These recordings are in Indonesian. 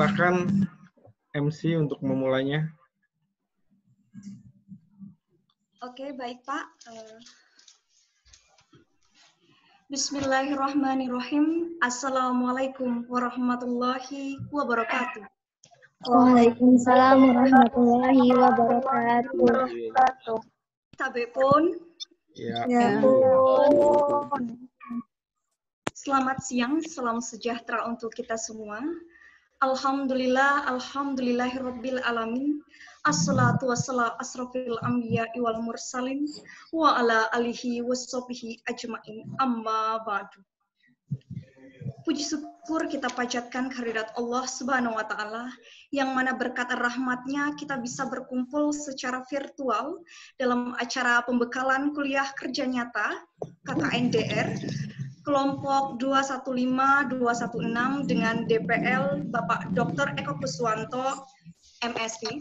Silakan MC untuk memulainya. Oke, baik Pak. Bismillahirrahmanirrahim. Assalamualaikum warahmatullahi wabarakatuh. Waalaikumsalam warahmatullahi wabarakatuh. Tabepun. Ya. Selamat siang, salam sejahtera untuk kita semua. Alhamdulillahirabbil alamin. Assalatu wassalamu asrofil anbiya'i wal mursalin wa ala alihi washabihi ajmain. Amma ba'du. Puji syukur kita panjatkan kehadirat Allah Subhanahu wa taala yang mana berkat rahmatnya kita bisa berkumpul secara virtual dalam acara pembekalan kuliah kerja nyata KKNDR kelompok 215-216 dengan DPL Bapak Dr. Eko Kuswanto MSI.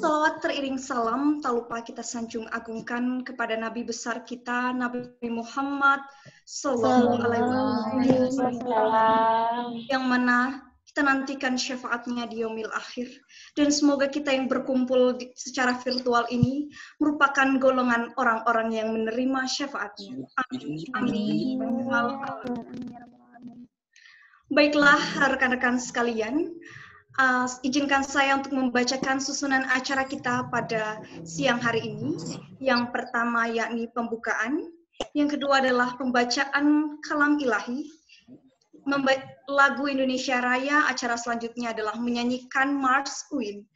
Salawat teriring salam, tak lupa kita sanjung agungkan kepada Nabi besar kita, Nabi Muhammad Sallallahu Alaihi Wasallam, yang mana kita nantikan syafaatnya di yaumil akhir. Dan semoga kita yang berkumpul secara virtual ini merupakan golongan orang-orang yang menerima syafaatnya. Amin. Baiklah rekan-rekan sekalian, izinkan saya untuk membacakan susunan acara kita pada siang hari ini. Yang pertama yakni pembukaan, yang kedua adalah pembacaan kalam ilahi, lagu Indonesia Raya, acara selanjutnya adalah menyanyikan Mars Queen.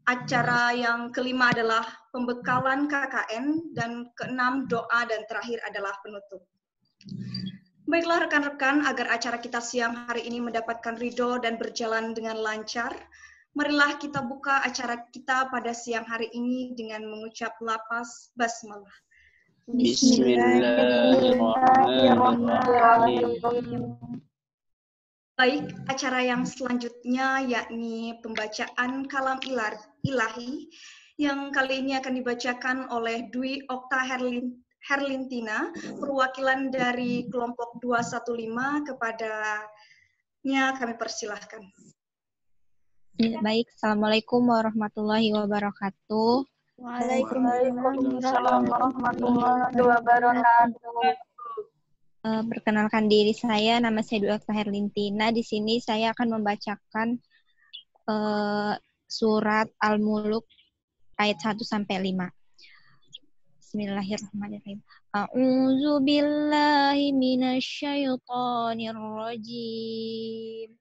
Acara yang kelima adalah pembekalan KKN, dan keenam doa, dan terakhir adalah penutup. Baiklah rekan-rekan, agar acara kita siang hari ini mendapatkan ridho dan berjalan dengan lancar, marilah kita buka acara kita pada siang hari ini dengan mengucap lafaz basmalah. Bismillahirrahmanirrahim. Baik, acara yang selanjutnya yakni pembacaan kalam ilahi yang kali ini akan dibacakan oleh Dwi Okta Herlintina, perwakilan dari kelompok 215, kepadanya kami persilahkan. Baik, Assalamualaikum warahmatullahi wabarakatuh. Waalaikumsalam warahmatullahi wabarakatuh. Perkenalkan diri saya, nama saya Dwi Okta Herlintina. Di sini saya akan membacakan surat Al-Muluk ayat 1-5. Bismillahirrahmanirrahim. A'udzu billahi minasyaitonir rajim.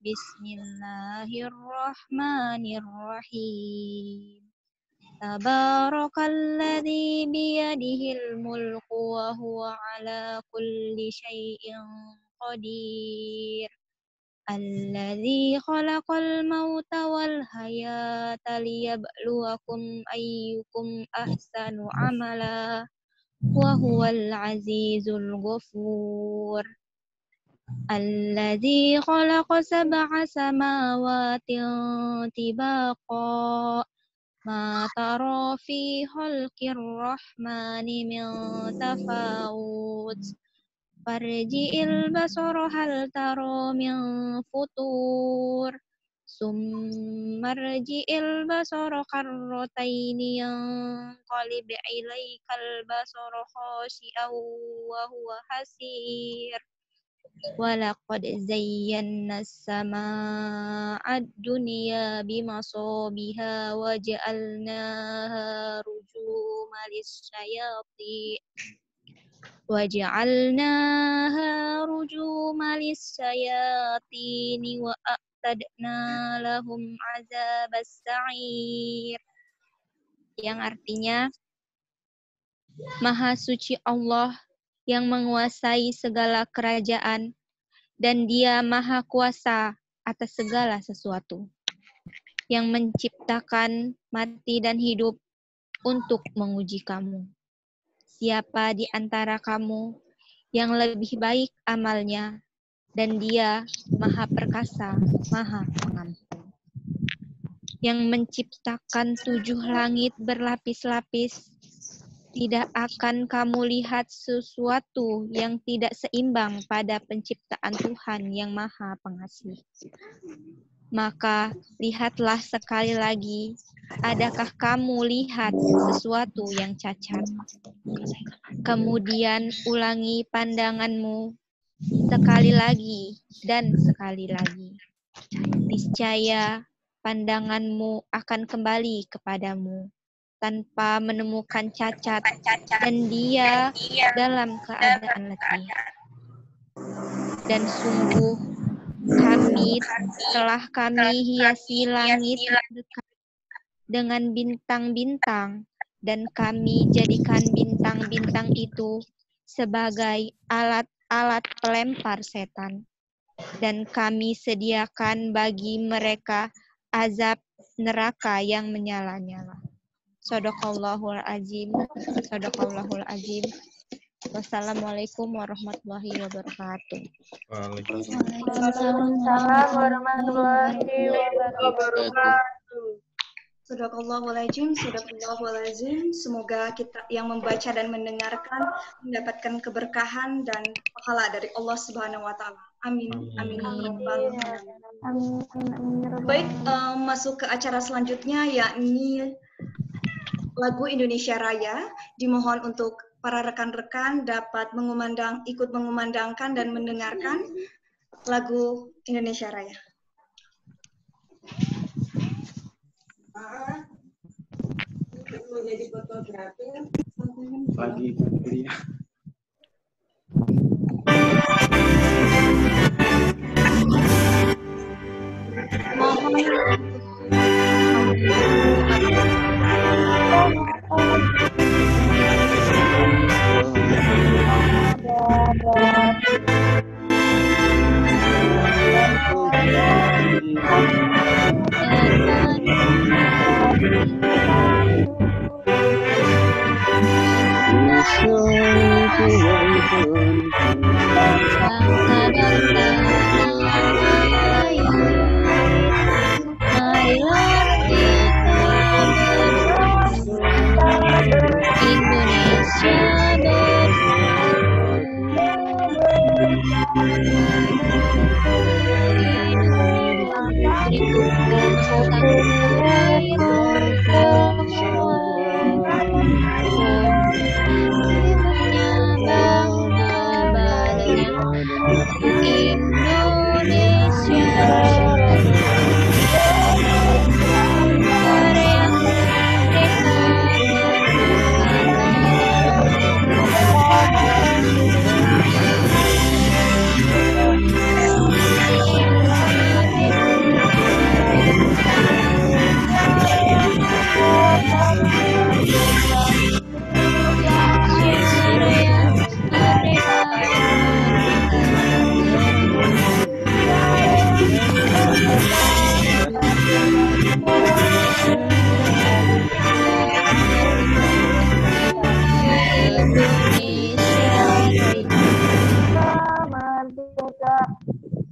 Bismillahirrahmanirrahim. Tabarakalladzi biyadihil mulku wa huwa ala kulli syai'in qadir. Alladzi khalaqal mauta wal hayata liyabluwakum ayyukum ahsanu amala wa huwal azizul ghafur. Alladzi khalaqa sab'a samawati tibaqa ma tara fi khalqir rahmani min tafawut. Farji'il basara hal tara min futur. Summarji'il basara karrataini yanqalib ilaikal basara khashi'an wa huwa hasir. Walaqad zayyana as-samaa'a ad-dunya bimasabiha wa ja'alnaha rujuman lis-syayatin wa a'tadna lahum 'adzabas sa'ir. Yang artinya, Maha Suci Allah yang menguasai segala kerajaan, dan Dia Maha Kuasa atas segala sesuatu, yang menciptakan mati dan hidup untuk menguji kamu. Siapa di antara kamu yang lebih baik amalnya, dan Dia Maha Perkasa, Maha Pengampun. Yang menciptakan 7 langit berlapis-lapis, tidak akan kamu lihat sesuatu yang tidak seimbang pada penciptaan Tuhan yang Maha Pengasih. Maka lihatlah sekali lagi, adakah kamu lihat sesuatu yang cacat? Kemudian ulangi pandanganmu sekali lagi dan sekali lagi. Niscaya pandanganmu akan kembali kepadamu tanpa menemukan cacat, dan dia dalam keadaan letih. Dan sungguh kami hiasi langit dengan bintang-bintang, dan kami jadikan bintang-bintang itu sebagai alat-alat pelempar setan. Dan kami sediakan bagi mereka azab neraka yang menyala-nyala. Shadaqallahul azim. Shadaqallahul azim. Wassalamualaikum warahmatullahi wabarakatuh. Waalaikumsalam warahmatullahi wabarakatuh. Shadaqallahul azim, shadaqallahul azim. Semoga kita yang membaca dan mendengarkan mendapatkan keberkahan dan pahala dari Allah Subhanahu wa taala. Amin. Amin. Baik, masuk ke acara selanjutnya yakni lagu Indonesia Raya. Dimohon untuk para rekan-rekan dapat ikut mengumandangkan dan mendengarkan lagu Indonesia Raya. Lagi kuliah.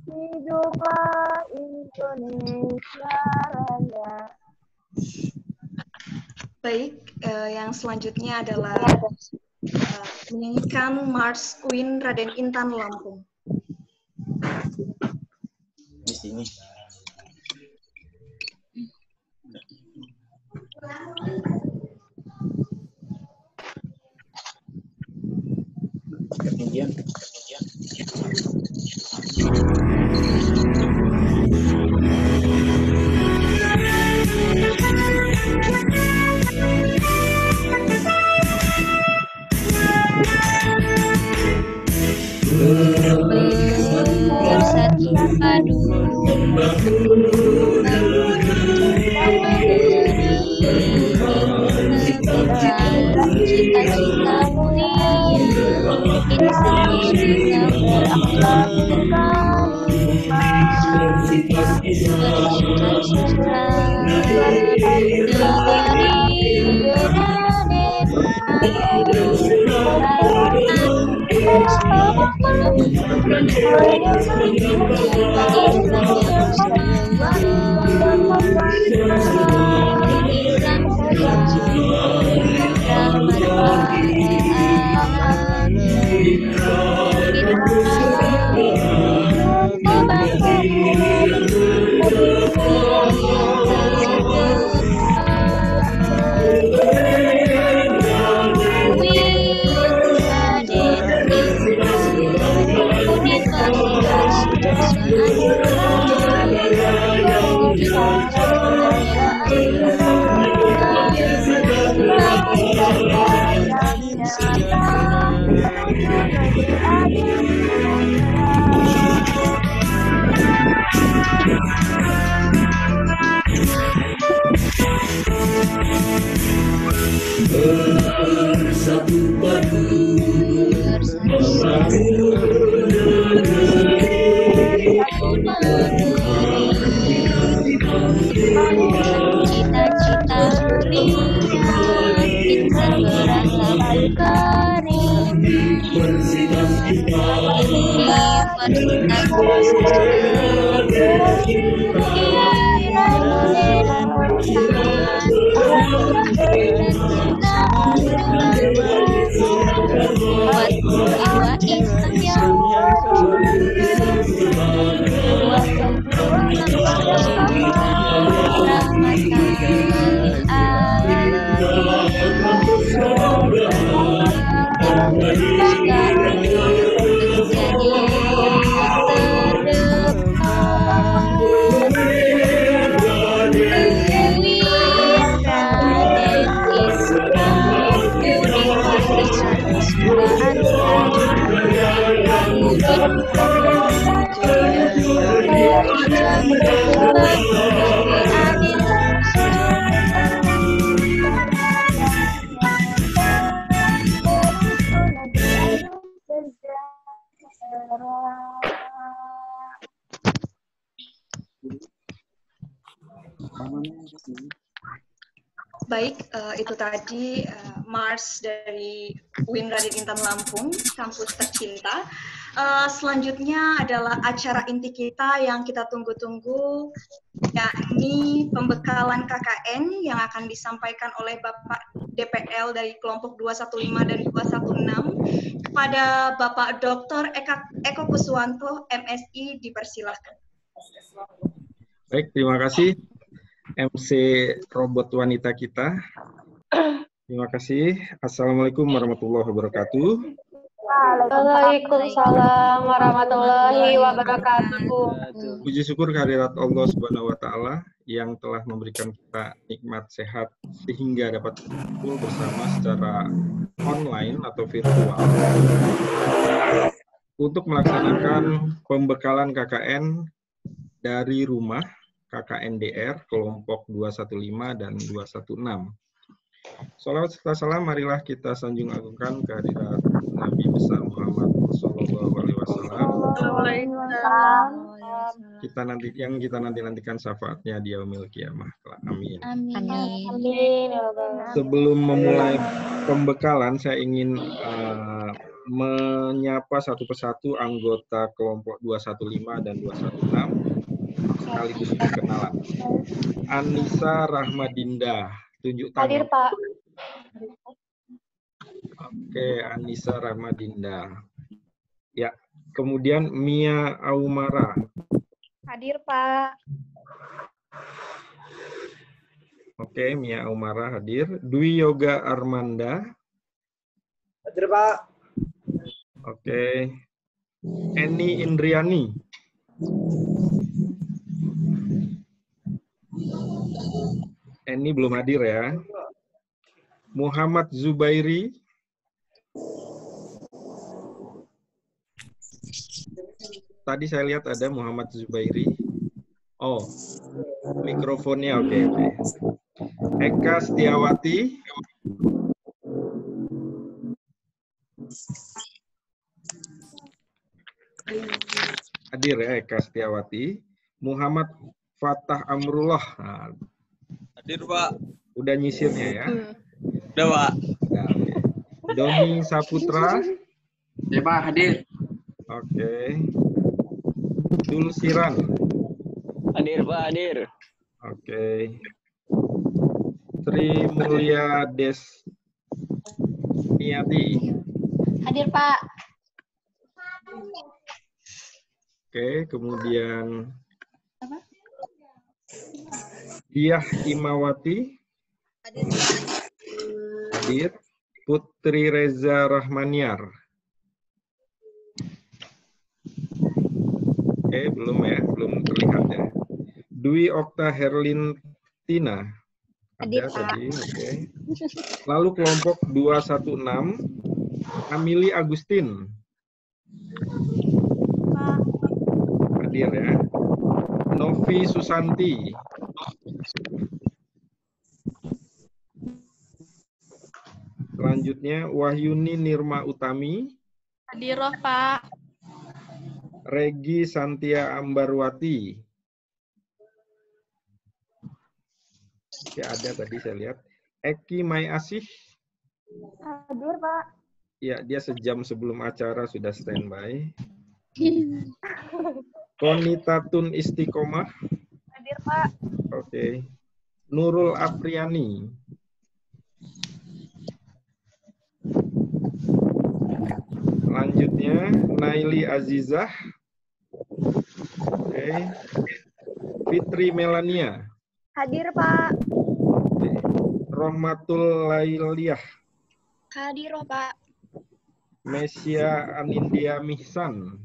Hiduplah Indonesia Raya. Baik, yang selanjutnya adalah menyanyikan Mars Queen Raden Intan Lampung. Di sini. Ketinggian. Bersatu padu cita-cita mulia insan yang berakhlak bercita-cita negeri Cita-cita mulia kita berangkat berkarir di Universitas buat jiwa Islam yang Baik, itu tadi Mars dari UIN Raden Intan Lampung, kampus tercinta. Selanjutnya adalah acara inti kita yang kita tunggu-tunggu, yakni pembekalan KKN yang akan disampaikan oleh Bapak DPL dari kelompok 215 dan 216 kepada Bapak Dr. Eko Kuswanto, MSI, dipersilahkan. Baik, terima kasih MC robot wanita kita. Terima kasih. Assalamualaikum warahmatullahi wabarakatuh. Waalaikumsalam warahmatullahi wabarakatuh. Puji syukur kehadirat Allah Subhanahu wa taala yang telah memberikan kita nikmat sehat sehingga dapat berkumpul bersama secara online atau virtual untuk melaksanakan pembekalan KKN dari rumah, KKNDR kelompok 215 dan 216. Salawat serta salam marilah kita sanjung agungkan kehadirat Nabi besar Muhammad Sallallahu Alaihi Wasallam. Kita nantikan syafaatnya di yaumil qiyamah. Amin. Amin. Sebelum memulai pembekalan, saya ingin menyapa satu persatu anggota kelompok 215 dan 216 sekaligus perkenalan. Anissa Rahmadinda, tunjuk tangan. Hadir, Pak. Oke, Anissa Rahmadinda. Ya, kemudian Mia Aumara. Hadir, Pak. Oke, Mia Aumara hadir. Dwi Yoga Armanda. Hadir, Pak. Oke. Eni Indriani. Eni belum hadir ya. Muhammad Zubairi. Tadi saya lihat ada Muhammad Zubairi. Oh, mikrofonnya oke. Eka Setiawati. Hadir ya Eka Setiawati. Muhammad Fatah Amrullah. Nah, Hadir, Pak. udah nyisirnya ya. Udah, Pak. Nah, oke. Doni Saputra. Ya, Pak, hadir. Oke. Dulsiran. Hadir, Pak, hadir. Oke. Sri Mulia Desniati. Hadir, Pak. Oke, kemudian Diah Imawati. Hadir. Putri Reza Rahmaniar. Oke, belum ya, belum terlihat ya. Dwi Okta Herlintina. Ada tadi, oke. Lalu kelompok 216, Amili Agustin. Hadir ya. Novi Susanti. Selanjutnya Wahyuni Nirma Utami. Hadir, Pak. Regi Santia Ambarwati. Oke, ada tadi saya lihat. Eki Mai Asih. Hadir, Pak. Ya, dia sejam sebelum acara sudah standby. Konitatun Istiqomah. Hadir, Pak. Oke. Nurul Apriani. Selanjutnya Naili Azizah. Oke. Fitri Melania. Hadir, Pak. Oke. Rohmatul Lailiyah. Hadir, Pak. Mesia Anindya Mihsan.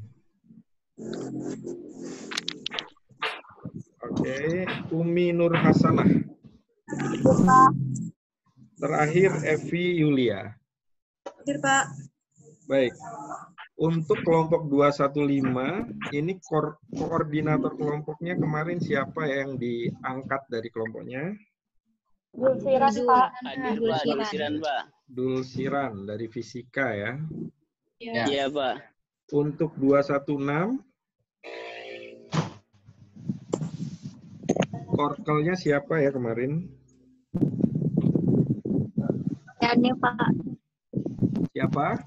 Oke. Umi Nur Hasanah. Terakhir Evi Yulia. Hadir, Pak. Baik. Untuk kelompok 215, ini koordinator kelompoknya kemarin siapa yang diangkat dari kelompoknya? Dulsiran, Pak. Hadir, Pak. Dulsiran, Pak. Dulsiran dari fisika ya. Iya, Pak. Untuk 216, korkelnya siapa ya kemarin? Ya, ini Pak. Siapa?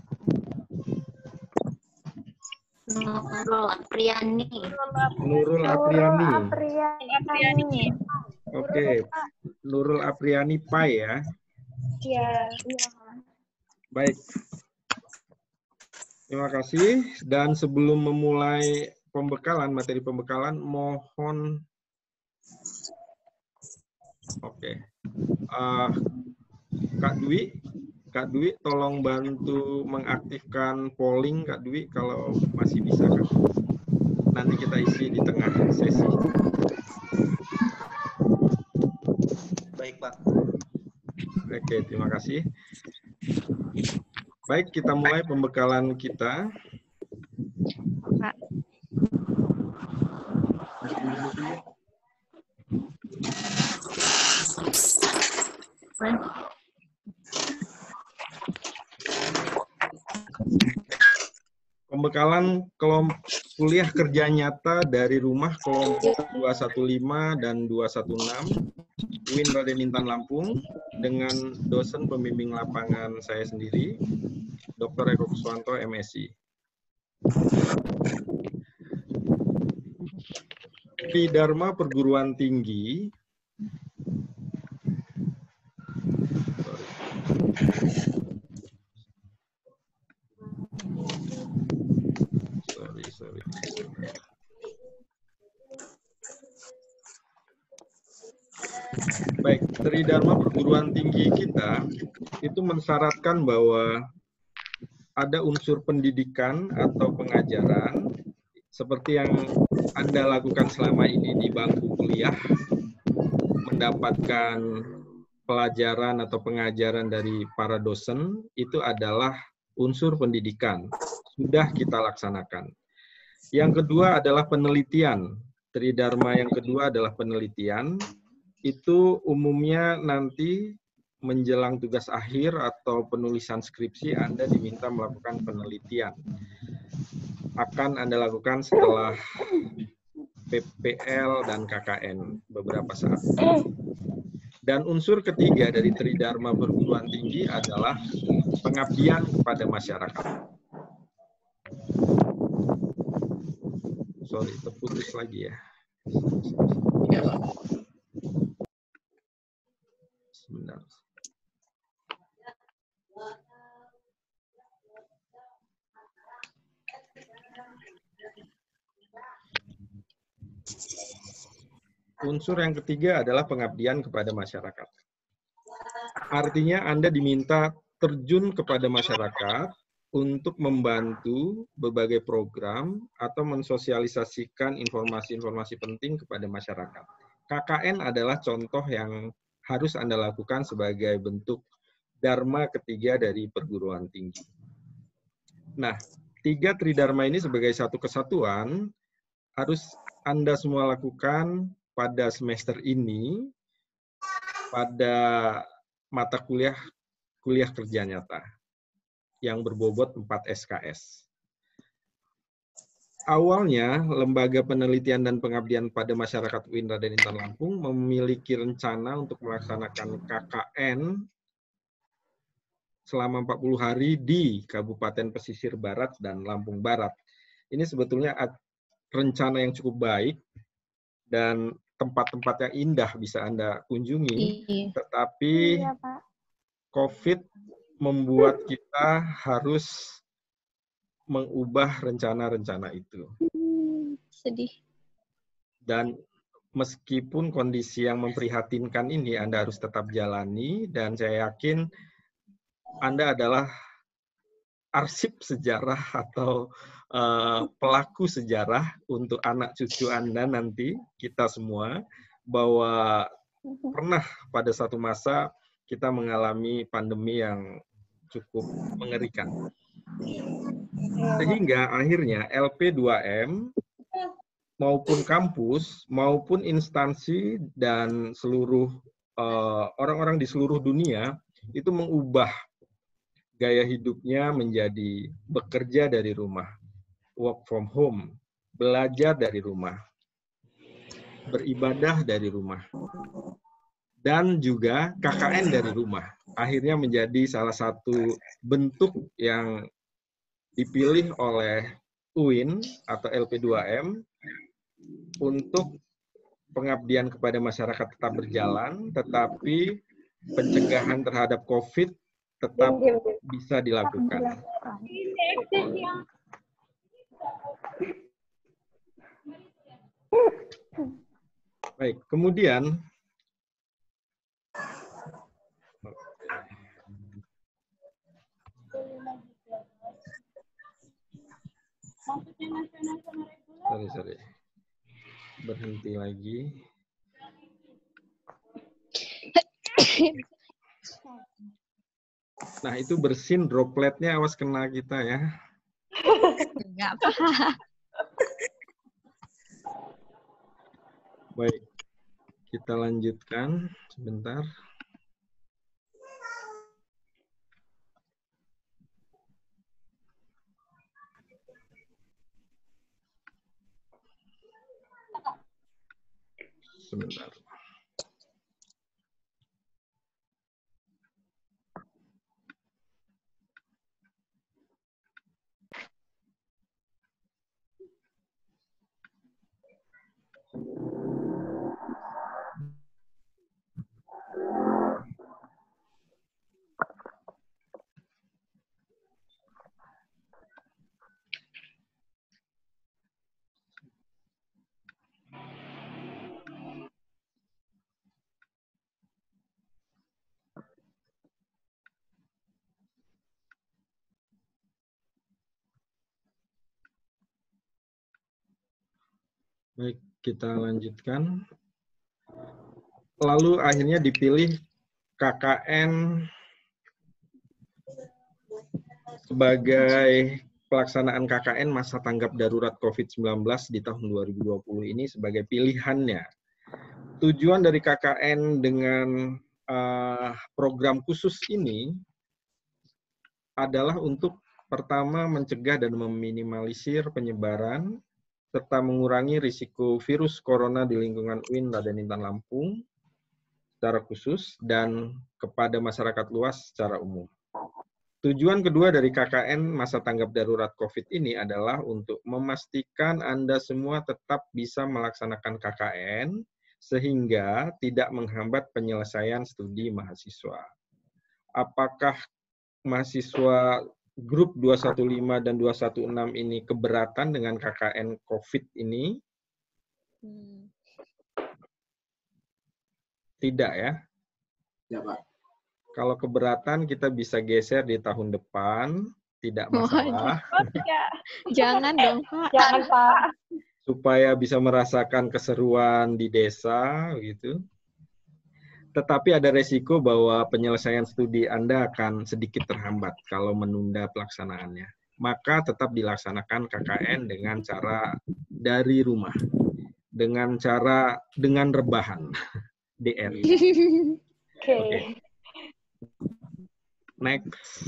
Nurul Apriani. Nurul Apriani. Apriani. Oke, Nurul Apriani Pai ya. Iya. Baik. Terima kasih. Dan sebelum memulai pembekalan, materi pembekalan, mohon Kak Dwi, tolong bantu mengaktifkan polling Kak Dwi kalau masih bisa Kak. Nanti kita isi di tengah sesi. Baik, Pak. Oke, terima kasih. Baik, kita mulai pembekalan kita. Pak. Pembekalan kelompok kuliah kerja nyata dari rumah kelompok 215 dan 216 UIN Raden Intan Lampung dengan dosen pembimbing lapangan saya sendiri, Dr. Eko Kuswanto, MSI. Di Dharma Perguruan Tinggi, Baik, Tridharma Perguruan Tinggi kita itu mensyaratkan bahwa ada unsur pendidikan atau pengajaran seperti yang Anda lakukan selama ini di bangku kuliah, mendapatkan pelajaran atau pengajaran dari para dosen, itu adalah unsur pendidikan. Sudah kita laksanakan. Yang kedua adalah penelitian. Tridharma yang kedua adalah penelitian. Itu umumnya nanti menjelang tugas akhir atau penulisan skripsi Anda diminta melakukan penelitian. Akan Anda lakukan setelah PPL dan KKN beberapa saat. Dan unsur ketiga dari Tridharma Perguruan Tinggi adalah pengabdian kepada masyarakat. Sorry, terputus lagi ya. Sebentar. Unsur yang ketiga adalah pengabdian kepada masyarakat. Artinya Anda diminta terjun kepada masyarakat untuk membantu berbagai program atau mensosialisasikan informasi-informasi penting kepada masyarakat. KKN adalah contoh yang harus Anda lakukan sebagai bentuk dharma ketiga dari perguruan tinggi. Nah, 3 tridharma ini sebagai satu kesatuan harus Anda semua lakukan pada semester ini pada mata kuliah kerja nyata yang berbobot 4 SKS. Awalnya, Lembaga Penelitian dan Pengabdian pada Masyarakat UIN Raden Intan Lampung memiliki rencana untuk melaksanakan KKN selama 40 hari di Kabupaten Pesisir Barat dan Lampung Barat. Ini sebetulnya rencana yang cukup baik dan tempat-tempat yang indah bisa Anda kunjungi, tetapi COVID membuat kita harus mengubah rencana-rencana itu. Sedih. Dan meskipun kondisi yang memprihatinkan ini Anda harus tetap jalani, dan saya yakin Anda adalah arsip sejarah atau pelaku sejarah untuk anak cucu Anda nanti, kita semua, bahwa pernah pada satu masa kita mengalami pandemi yang cukup mengerikan. Sehingga akhirnya LP2M maupun kampus, maupun instansi dan seluruh orang-orang di seluruh dunia itu mengubah gaya hidupnya menjadi bekerja dari rumah, work from home, belajar dari rumah, beribadah dari rumah, dan juga KKN dari rumah. Akhirnya menjadi salah satu bentuk yang dipilih oleh UIN atau LP2M untuk pengabdian kepada masyarakat tetap berjalan, tetapi pencegahan terhadap COVID tetap bisa dilakukan. Baik, kemudian sorry. Berhenti lagi. Nah, itu bersin dropletnya, awas kena kita ya. Enggak apa. Baik, kita lanjutkan sebentar. Sebentar. Baik, kita lanjutkan. Lalu akhirnya dipilih KKN sebagai pelaksanaan KKN masa tanggap darurat COVID-19 di tahun 2020 ini sebagai pilihannya. Tujuan dari KKN dengan program khusus ini adalah untuk pertama mencegah dan meminimalisir penyebaran serta mengurangi risiko virus corona di lingkungan UIN Raden Intan Lampung secara khusus dan kepada masyarakat luas secara umum. Tujuan kedua dari KKN masa tanggap darurat COVID ini adalah untuk memastikan Anda semua tetap bisa melaksanakan KKN sehingga tidak menghambat penyelesaian studi mahasiswa. Apakah mahasiswa grup 215 dan 216 ini keberatan dengan KKN COVID ini? Tidak ya? Ya, Pak. Kalau keberatan kita bisa geser di tahun depan, tidak masalah. Jangan dong, Pak. Jangan, Pak. Supaya bisa merasakan keseruan di desa, gitu. Tetapi ada resiko bahwa penyelesaian studi Anda akan sedikit terhambat kalau menunda pelaksanaannya. Maka tetap dilaksanakan KKN dengan cara dari rumah. Dengan rebahan. DR. Oke. Next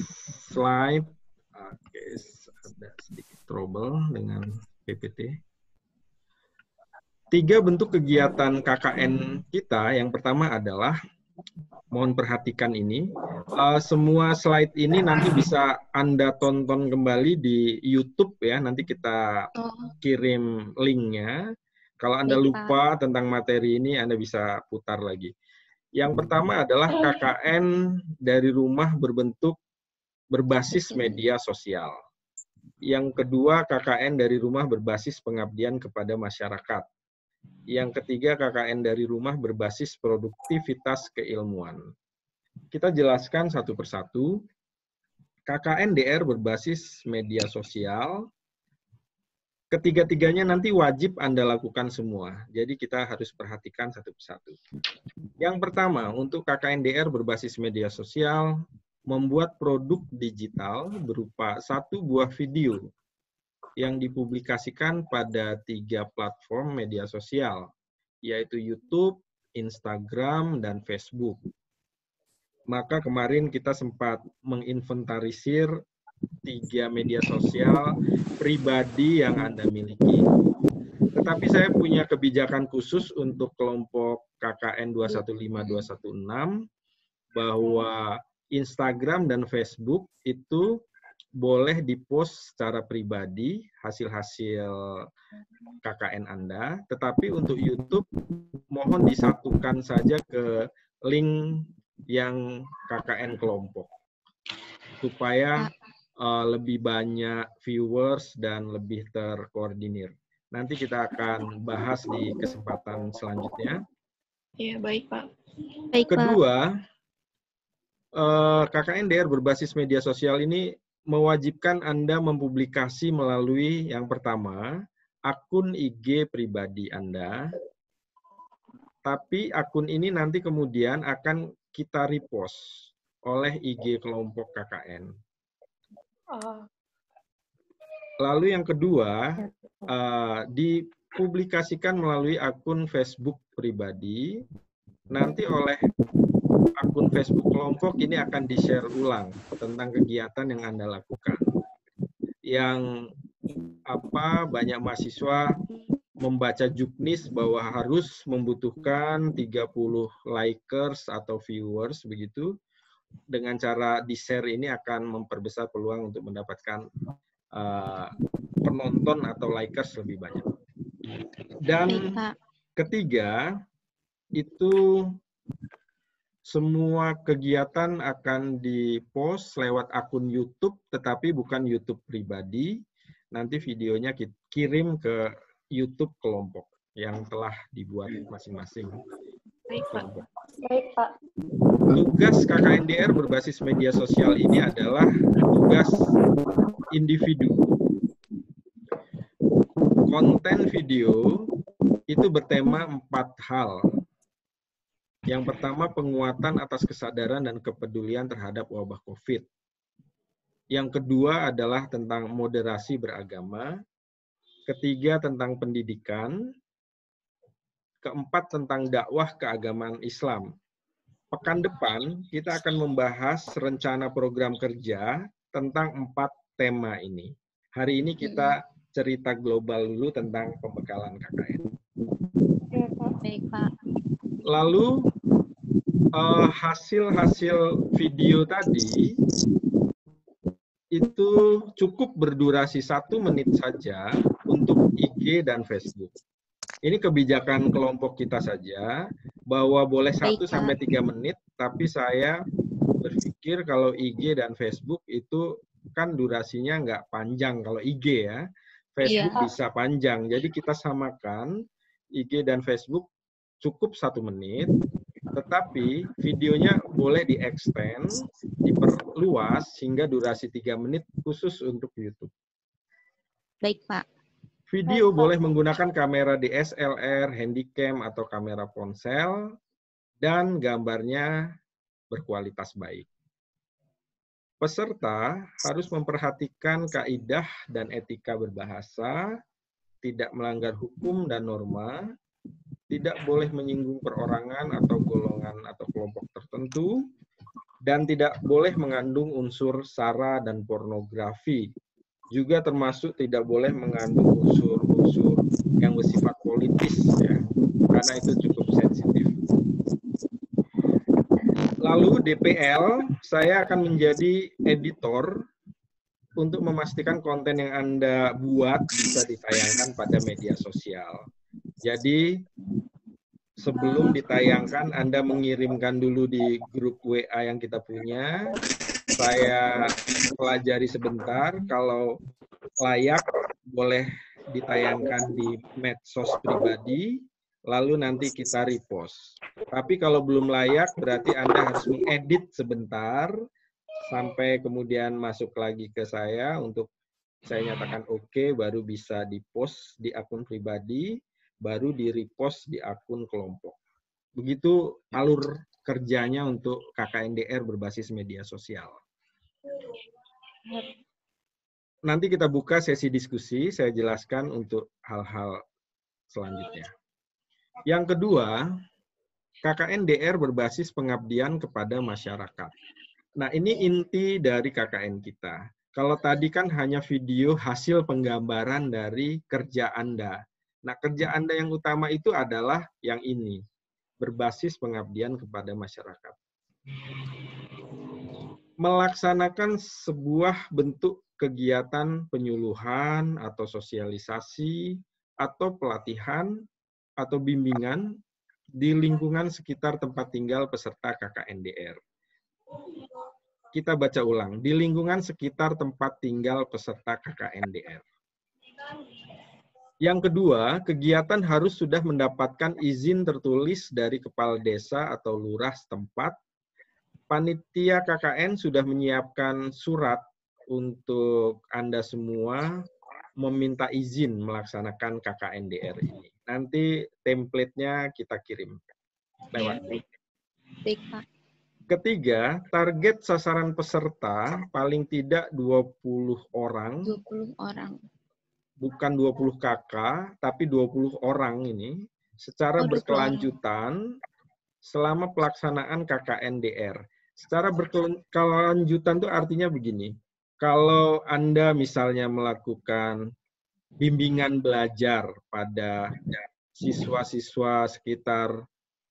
slide. Oke, ada sedikit trouble dengan PPT. 3 bentuk kegiatan KKN kita. Yang pertama adalah, mohon perhatikan ini, semua slide ini nanti bisa Anda tonton kembali di YouTube ya. Nanti kita kirim linknya. Kalau Anda lupa tentang materi ini, Anda bisa putar lagi. Yang pertama adalah KKN dari rumah berbasis media sosial. Yang kedua, KKN dari rumah berbasis pengabdian kepada masyarakat. Yang ketiga, KKN dari rumah berbasis produktivitas keilmuan. Kita jelaskan satu persatu. KKN DR berbasis media sosial. Ketiga-tiganya nanti wajib Anda lakukan semua. Jadi kita harus perhatikan satu persatu. Yang pertama, untuk KKN DR berbasis media sosial, membuat produk digital berupa 1 buah video yang dipublikasikan pada 3 platform media sosial, yaitu YouTube, Instagram, dan Facebook. Maka kemarin kita sempat menginventarisir 3 media sosial pribadi yang Anda miliki. Tetapi saya punya kebijakan khusus untuk kelompok KKN 215-216 bahwa Instagram dan Facebook itu boleh di-post secara pribadi hasil-hasil KKN Anda, tetapi untuk YouTube mohon disatukan saja ke link yang KKN kelompok supaya lebih banyak viewers dan lebih terkoordinir. Nanti kita akan bahas di kesempatan selanjutnya. Ya, baik, Pak. Baik, Pak. Kedua, KKN DR berbasis media sosial ini mewajibkan Anda mempublikasi melalui yang pertama, akun IG pribadi Anda. Tapi akun ini nanti kemudian akan kita repost oleh IG kelompok KKN. Lalu yang kedua, dipublikasikan melalui akun Facebook pribadi. Nanti oleh akun Facebook kelompok ini akan di-share ulang tentang kegiatan yang Anda lakukan. Yang banyak mahasiswa membaca juknis bahwa harus membutuhkan 30 likers atau viewers begitu. Dengan cara di-share ini akan memperbesar peluang untuk mendapatkan penonton atau likers lebih banyak. Dan ketiga, itu semua kegiatan akan di-post lewat akun YouTube, tetapi bukan YouTube pribadi. Nanti videonya kirim ke YouTube kelompok yang telah dibuat masing-masing. Baik, Pak. Baik, Pak. Tugas KKNDR berbasis media sosial ini adalah tugas individu. Konten video itu bertema 4 hal. Yang pertama, penguatan atas kesadaran dan kepedulian terhadap wabah COVID. Yang kedua adalah tentang moderasi beragama. Ketiga, tentang pendidikan. Keempat, tentang dakwah keagamaan Islam. Pekan depan, kita akan membahas rencana program kerja tentang 4 tema ini. Hari ini kita cerita global dulu tentang pembekalan KKN. Baik, Pak. Lalu, hasil-hasil video tadi itu cukup berdurasi 1 menit saja untuk IG dan Facebook. Ini kebijakan kelompok kita saja, bahwa boleh 1-3 menit, tapi saya berpikir kalau IG dan Facebook itu kan durasinya nggak panjang. Kalau IG ya, Facebook bisa panjang. Jadi kita samakan IG dan Facebook cukup 1 menit, Tetapi videonya boleh di-extend, diperluas hingga durasi 3 menit khusus untuk YouTube. Baik, Pak. Video boleh menggunakan kamera DSLR, handycam, atau kamera ponsel, dan gambarnya berkualitas baik. Peserta harus memperhatikan kaidah dan etika berbahasa, tidak melanggar hukum dan norma, tidak boleh menyinggung perorangan atau golongan atau kelompok tertentu, dan tidak boleh mengandung unsur sara dan pornografi. Juga termasuk tidak boleh mengandung unsur-unsur yang bersifat politis, ya, karena itu cukup sensitif. Lalu DPL, saya akan menjadi editor untuk memastikan konten yang Anda buat bisa ditayangkan pada media sosial. Jadi, sebelum ditayangkan, Anda mengirimkan dulu di grup WA yang kita punya. Saya pelajari sebentar, kalau layak boleh ditayangkan di medsos pribadi, lalu nanti kita repost. Tapi kalau belum layak, berarti Anda harus mengedit sebentar, sampai kemudian masuk lagi ke saya untuk saya nyatakan oke, baru bisa di-post di akun pribadi, baru di-repost di akun kelompok. Begitu alur kerjanya untuk KKNDR berbasis media sosial. Nanti kita buka sesi diskusi, saya jelaskan untuk hal-hal selanjutnya. Yang kedua, KKNDR berbasis pengabdian kepada masyarakat. Nah, ini inti dari KKN kita. Kalau tadi kan hanya video hasil penggambaran dari kerja Anda. Nah, kerja Anda yang utama itu adalah yang ini, berbasis pengabdian kepada masyarakat. Melaksanakan sebuah bentuk kegiatan penyuluhan atau sosialisasi atau pelatihan atau bimbingan di lingkungan sekitar tempat tinggal peserta KKNDR. Kita baca ulang, di lingkungan sekitar tempat tinggal peserta KKNDR. Yang kedua, kegiatan harus sudah mendapatkan izin tertulis dari kepala desa atau lurah setempat. Panitia KKN sudah menyiapkan surat untuk Anda semua meminta izin melaksanakan KKNDR ini. Nanti template-nya kita kirim lewat. Baik, Pak. Ketiga, target sasaran peserta paling tidak 20 orang. 20 orang. Bukan 20 KK, tapi 20 orang ini secara berkelanjutan selama pelaksanaan KKNDR. Secara berkelanjutan itu artinya begini. Kalau Anda misalnya melakukan bimbingan belajar pada siswa-siswa sekitar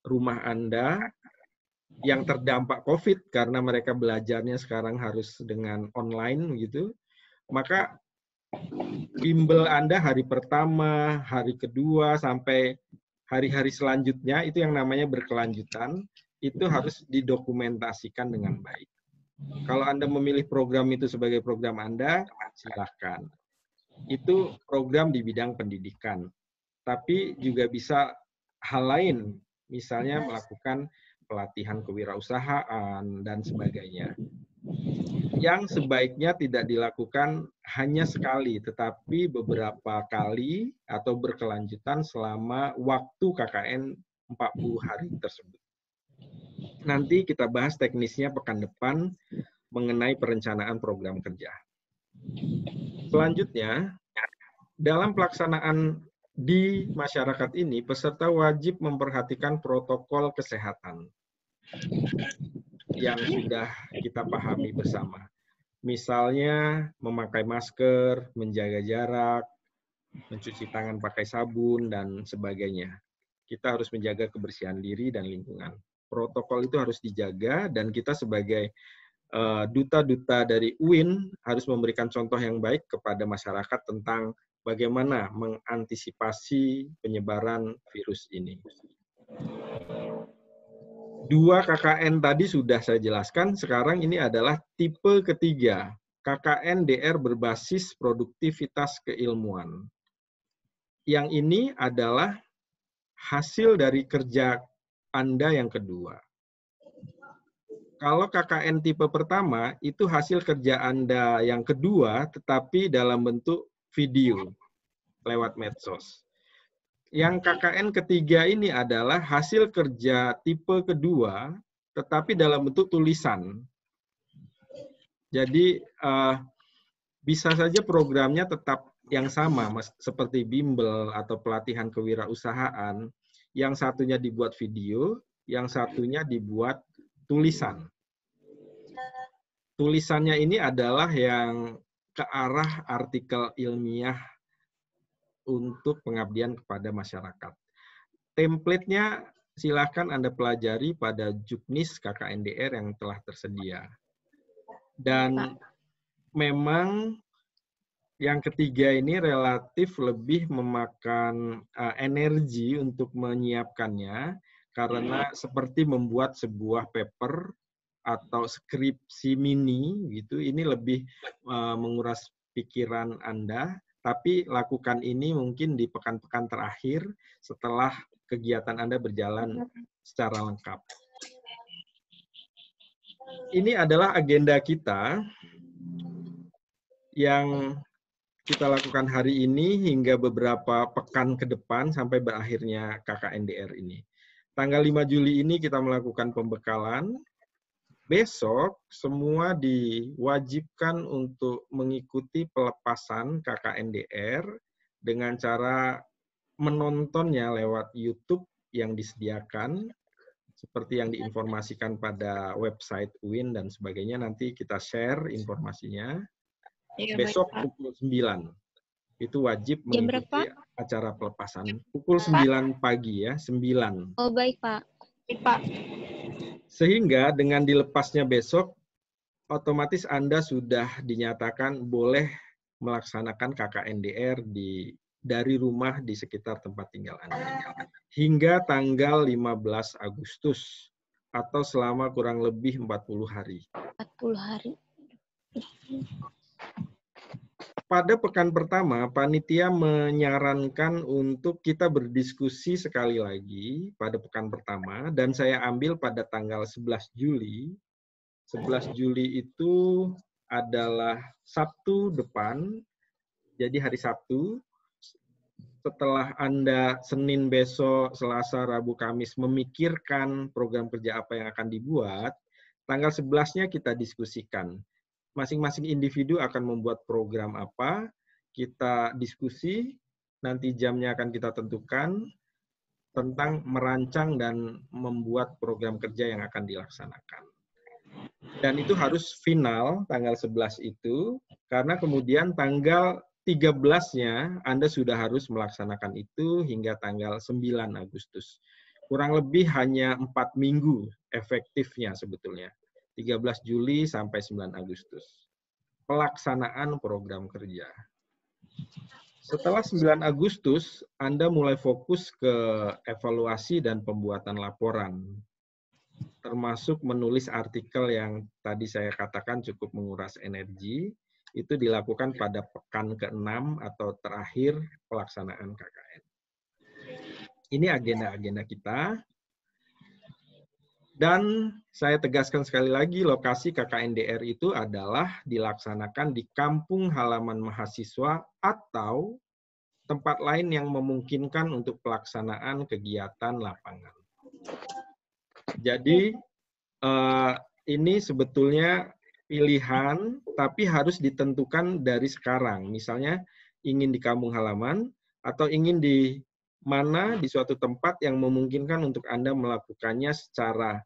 rumah Anda yang terdampak COVID karena mereka belajarnya sekarang harus dengan online gitu, maka bimbel Anda hari pertama, hari kedua, sampai hari-hari selanjutnya, itu yang namanya berkelanjutan, itu harus didokumentasikan dengan baik. Kalau Anda memilih program itu sebagai program Anda, silakan. Itu program di bidang pendidikan. Tapi juga bisa hal lain, misalnya melakukan pelatihan kewirausahaan dan sebagainya. Yang sebaiknya tidak dilakukan hanya sekali, tetapi beberapa kali atau berkelanjutan selama waktu KKN 40 hari tersebut. Nanti kita bahas teknisnya pekan depan mengenai perencanaan program kerja. Selanjutnya, dalam pelaksanaan di masyarakat ini, peserta wajib memperhatikan protokol kesehatan yang sudah kita pahami bersama. Misalnya memakai masker, menjaga jarak, mencuci tangan pakai sabun, dan sebagainya. Kita harus menjaga kebersihan diri dan lingkungan. Protokol itu harus dijaga, dan kita sebagai duta-duta dari UIN harus memberikan contoh yang baik kepada masyarakat tentang bagaimana mengantisipasi penyebaran virus ini. 2 KKN tadi sudah saya jelaskan, sekarang ini adalah tipe ketiga, KKNDR berbasis produktivitas keilmuan. Yang ini adalah hasil dari kerja Anda yang kedua. Kalau KKN tipe pertama, itu hasil kerja Anda yang kedua, tetapi dalam bentuk video lewat medsos. Yang KKN ketiga ini adalah hasil kerja tipe kedua, tetapi dalam bentuk tulisan. Jadi, bisa saja programnya tetap yang sama, seperti bimbel atau pelatihan kewirausahaan. Yang satunya dibuat video, yang satunya dibuat tulisan. Tulisannya ini adalah yang ke arah artikel ilmiah untuk pengabdian kepada masyarakat. Template-nya silakan Anda pelajari pada Juknis KKNDR yang telah tersedia. Dan memang yang ketiga ini relatif lebih memakan energi untuk menyiapkannya, karena seperti membuat sebuah paper atau skripsi mini gitu, ini lebih menguras pikiran Anda, tapi lakukan ini mungkin di pekan-pekan terakhir setelah kegiatan Anda berjalan secara lengkap. Ini adalah agenda kita yang kita lakukan hari ini hingga beberapa pekan ke depan sampai berakhirnya KKNDR ini. Tanggal 5 Juli ini kita melakukan pembekalan. Besok semua diwajibkan untuk mengikuti pelepasan KKNDR dengan cara menontonnya lewat YouTube yang disediakan, seperti yang diinformasikan pada website UIN dan sebagainya. Nanti kita share informasinya. Iya, Besok baik, Pak. pukul 9. Itu wajib Jam mengikuti berapa? acara pelepasan. Pukul 9 pagi ya, 9. Oh, baik, Pak. Baik, Pak. Sehingga dengan dilepasnya besok, otomatis Anda sudah dinyatakan boleh melaksanakan KKNDR dari rumah di sekitar tempat tinggal Anda. Hingga tanggal 15 Agustus, atau selama kurang lebih 40 hari. 40 hari. Pada pekan pertama, panitia menyarankan untuk kita berdiskusi sekali lagi pada pekan pertama, dan saya ambil pada tanggal 11 Juli. 11 Juli itu adalah Sabtu depan, jadi hari Sabtu. Setelah Anda Senin besok, Selasa, Rabu, Kamis memikirkan program kerja apa yang akan dibuat, tanggal 11-nya kita diskusikan. Masing-masing individu akan membuat program apa, kita diskusi, nanti jamnya akan kita tentukan tentang merancang dan membuat program kerja yang akan dilaksanakan. Dan itu harus final tanggal 11 itu, karena kemudian tanggal 13-nya Anda sudah harus melaksanakan itu hingga tanggal 9 Agustus. Kurang lebih hanya 4 minggu efektifnya sebetulnya. 13 Juli sampai 9 Agustus. Pelaksanaan program kerja. Setelah 9 Agustus, Anda mulai fokus ke evaluasi dan pembuatan laporan. Termasuk menulis artikel yang tadi saya katakan cukup menguras energi. Itu dilakukan pada pekan ke-6 atau terakhir pelaksanaan KKN. Ini agenda-agenda kita. Dan saya tegaskan sekali lagi, lokasi KKNDR itu adalah dilaksanakan di kampung halaman mahasiswa atau tempat lain yang memungkinkan untuk pelaksanaan kegiatan lapangan. Jadi, ini sebetulnya pilihan, tapi harus ditentukan dari sekarang. Misalnya, ingin di kampung halaman, atau ingin di mana di suatu tempat yang memungkinkan untuk Anda melakukannya secara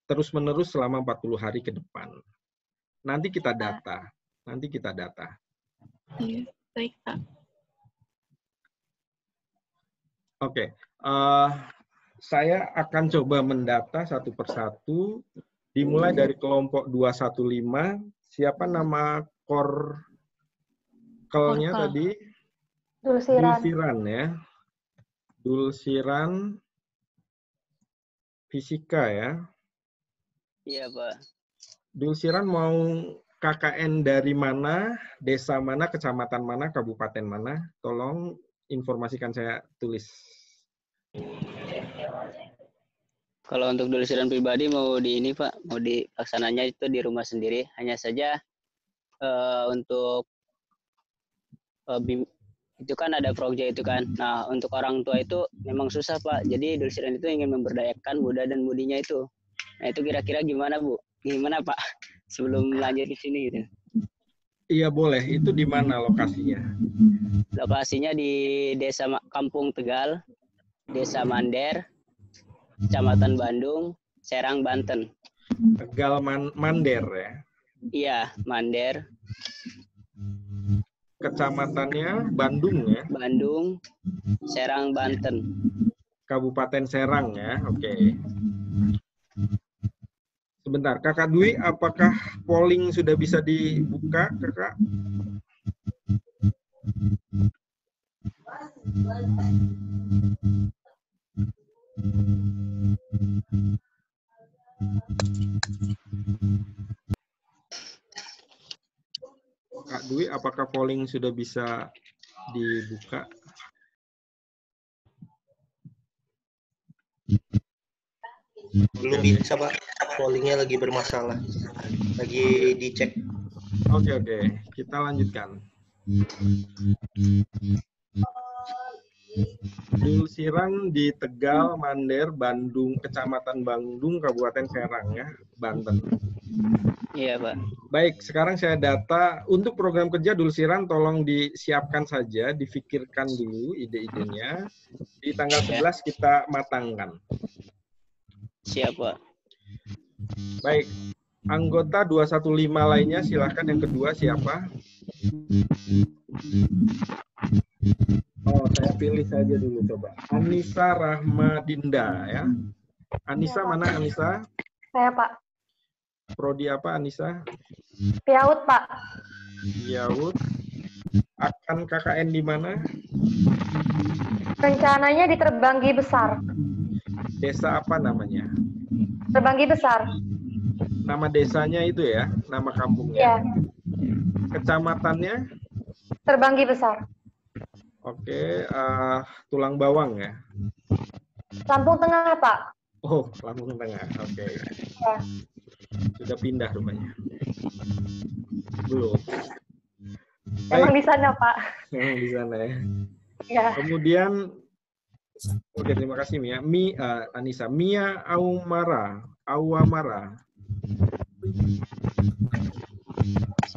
terus-menerus selama 40 hari ke depan. Nanti kita data. Iya, baik, Pak. Oke. Saya akan coba mendata satu persatu, dimulai dari kelompok 215. Siapa nama korkelnya tadi? Dulsiran ya. Dulsiran fisika ya. Iya, Pak. Dulsiran mau KKN dari mana, desa mana, kecamatan mana, kabupaten mana? Tolong informasikan, saya tulis. Kalau untuk dulusiran pribadi mau di ini Pak, mau dilaksananya itu di rumah sendiri. Hanya saja untuk itu kan ada proyek itu kan. Nah untuk orang tua itu memang susah Pak. Jadi dulusiran itu ingin memberdayakan muda dan mudinya itu. Nah itu kira-kira gimana Bu? Gimana Pak? Sebelum lanjut di sini gitu. Iya boleh. Itu di mana lokasinya? Lokasinya di Desa Kampung Tegal, Desa Mander, Kecamatan Bandung, Serang, Banten. Tegal Mander ya. Iya, Mander. Kecamatannya Bandung ya. Bandung, Serang, Banten. Kabupaten Serang ya. Oke. Sebentar, Kakak Dwi, apakah polling sudah bisa dibuka, Kakak? Kak Dwi, apakah polling sudah bisa dibuka? Belum bisa Pak, pollingnya lagi bermasalah, lagi dicek. Oke, kita lanjutkan. Dulusiran di Tegal, Mander, Bandung, Kecamatan Bandung, Kabupaten Serang ya, Banten. Iya Pak. Baik, sekarang saya data untuk program kerja Dulusiran tolong disiapkan saja, difikirkan dulu ide-idenya. Di tanggal 11 kita matangkan. Siap Pak. Baik, anggota 215 lainnya silakan. Yang kedua siapa? Oh, saya pilih saja dulu coba. Anissa Rahmadinda ya. Anissa mana Anissa? Saya Pak. Prodi apa Anissa? Piaut Pak. Piaut. Akan KKN di mana? Rencananya di Terbanggi Besar. Desa apa namanya? Terbanggi Besar. Nama desanya itu ya, nama kampungnya. Iya. Kecamatannya? Terbanggi Besar. Oke, Tulang Bawang ya. Lampung Tengah Pak. Oh, Lampung Tengah. Oke. Ya. Sudah pindah rupanya. Belum. Emang di sana Pak. Memang di sana ya. Ya. Kemudian, oke terima kasih Mia. Anissa, Mia Awamara.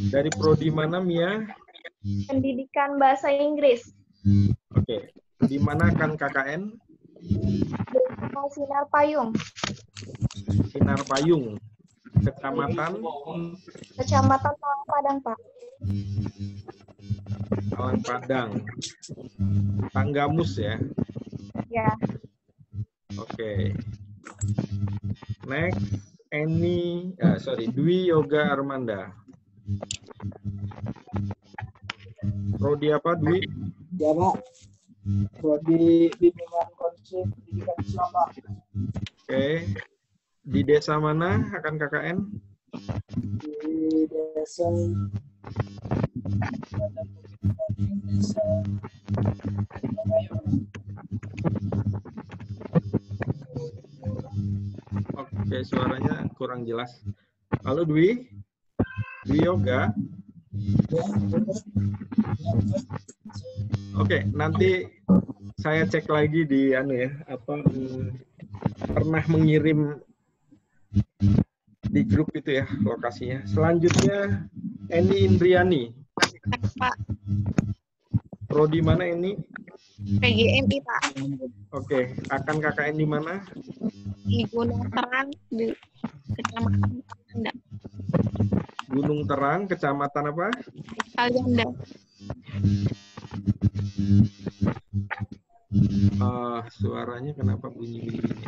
Dari prodi mana Mia? Pendidikan Bahasa Inggris. Oke. Di mana kan KKN? Sinar Payung. Sinar Payung. Kecamatan? Kecamatan Malang Padang, Pak. Malang Padang. Tanggamus ya? Ya. Oke. Next, Dwi Yoga Armanda. Prodi apa Dwi? Ya Pak. Prodi Bimbingan Konsep Pendidikan Islam Pak. Oke. Di desa mana akan KKN? Di desa Oke, suaranya kurang jelas. Halo Dwi? Dwi Yoga? Oke, nanti saya cek lagi di pernah mengirim di grup itu ya lokasinya. Selanjutnya Eni Indriani. Pak. Prodi mana ini? PGMI Pak. Oke, akan KKN di mana? Di Gunung Terang di Kecamatan Kalianda. Gunung Terang, Kecamatan apa? Kalianda. Suaranya kenapa bunyi-bunyi?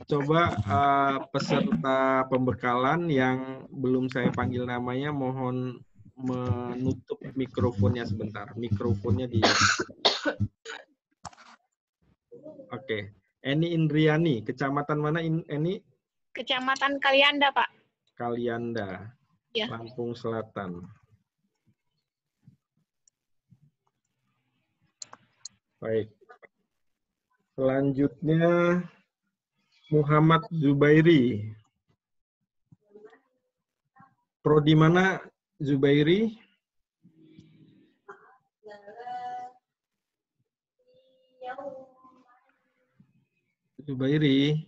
Coba peserta pembekalan yang belum saya panggil namanya mohon menutup mikrofonnya sebentar. Mikrofonnya di. Oke. Eni Indriani, kecamatan mana Eni? Kecamatan Kalianda, Pak. Kalianda, Ya. Lampung Selatan. Baik. Selanjutnya Muhammad Zubairi. Prodi mana Zubairi? Zubairi.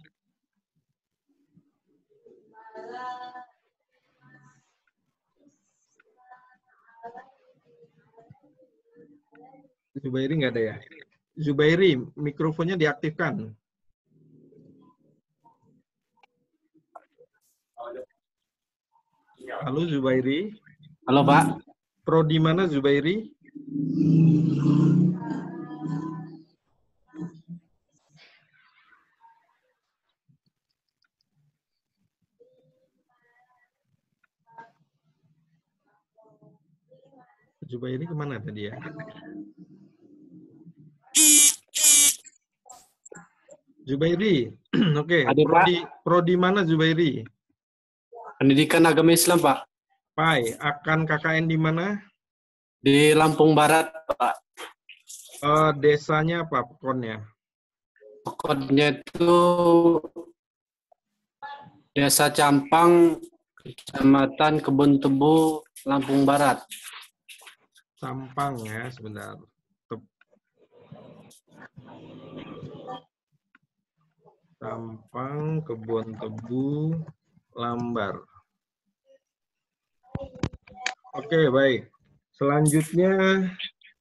Zubairi nggak ada ya? Zubairi, mikrofonnya diaktifkan. Halo Zubairi. Halo Pak. Prodi mana Zubairi? Zubairi kemana tadi ya? Zubairi, oke. Ada, Pak. Prodi mana Zubairi? Pendidikan Agama Islam, Pak. Pai, akan KKN di mana? Di Lampung Barat, Pak. Desanya apa pekonnya? Pokoknya itu Desa Campang, Kecamatan Kebun Tebu, Lampung Barat. Sampang ya, sebentar. Sampang, Kebun Tebu, Lambar. Oke, baik. Selanjutnya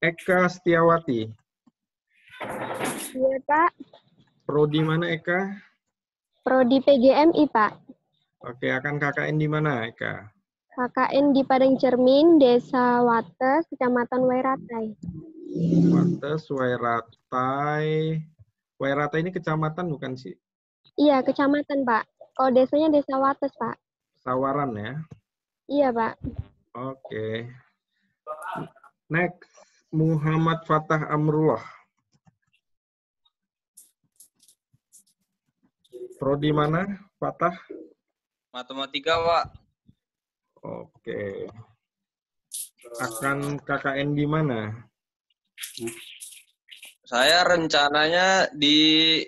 Eka Setiawati. Iya, Pak. Prodi mana Eka? Prodi PGMI, Pak. Oke, akan KKN di mana Eka? KKN di Padang Cermin, Desa Wates, Kecamatan Wairatai. Wates, Wairatai. Wairatai ini kecamatan bukan sih? Iya, kecamatan, Pak. Kalau desanya Desa Wates, Pak. Sawaran ya? Iya, Pak. Oke. Next, Muhammad Fatah Amrullah. Prodi mana, Fatah? Matematika, Pak. Oke. Akan KKN di mana? Saya rencananya di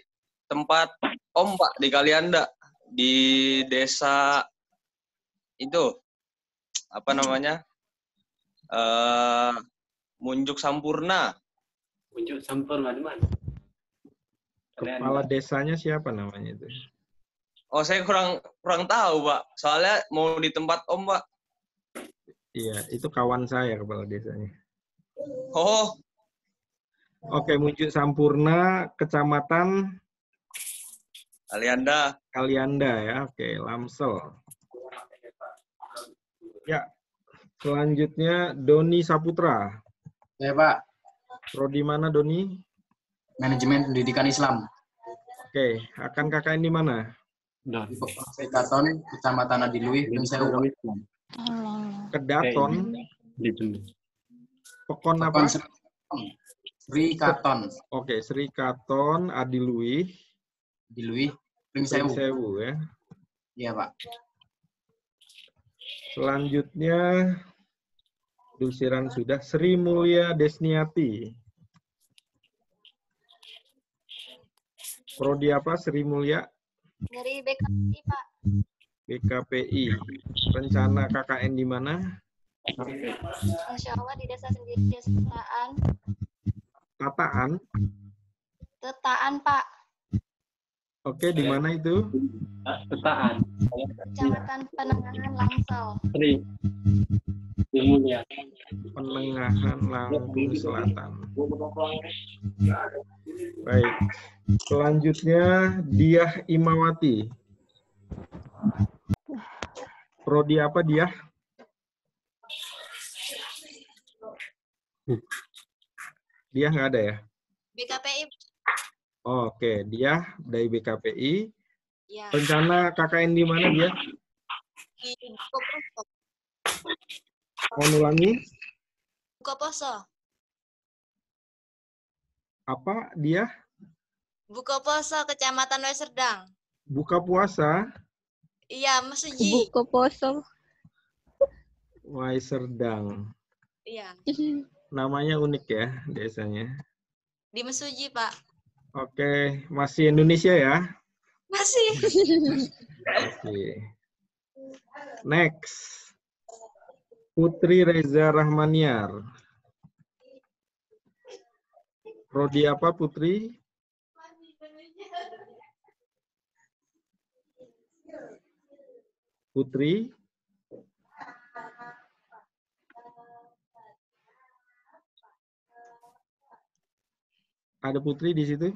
tempat Om, Pak, di Kalianda. Di desa itu, apa namanya? Munjuk Sampurna. Munjuk Sampurna di mana? Kepala desanya siapa namanya itu? Oh, saya kurang tahu, Pak. Soalnya mau di tempat Om, Pak. Iya, itu kawan saya kepala desanya. Oh. Oke, Munjuk Sampurna, Kecamatan Kalianda. Kalianda ya. Oke, Lamsel. Ya. Selanjutnya Doni Saputra. Ya, Pak. Prodi mana Doni? Manajemen Pendidikan Islam. Oke, akan KKN di mana? Di Kedaton, Kecamatan Adilui, Pringsewu. Kedaton. Pekon apa? Sri Katon. Oke, Sri Katon, Adilui. Adilui, Pringsewu. Pringsewu ya. Iya, Pak. Selanjutnya, Dulsiran sudah. Sri Mulia Desniati. Prodi apa Sri Mulia? Dari BKPI, Pak. BKPI. Rencana KKN di mana? Insya Allah di desa sendiri, desa Tetaan. Tataan? Tetaan, Pak. Oke, di mana itu? Tetaan. Kecamatan Penengahan, Langsel. Penengahan, Lampung Selatan. Baik. Selanjutnya, Diah Imawati. Prodi apa Diah? Diah nggak ada ya? BKPI. Oke, Diah dari BKPI. Ya. Rencana KKN di mana dia? Di Bukoposo. Mau ulangi? Bukoposo. Apa dia? Bukoposo, Kecamatan Weserdang. Buka puasa? Iya, Mesuji. Bukoposo. Waiserdang. Iya. Namanya unik ya desanya. Di Mesuji, Pak. Oke, masih Indonesia ya? Masih. Oke. Next. Putri Reza Rahmaniar. Prodi apa Putri? Putri? Ada Putri di situ?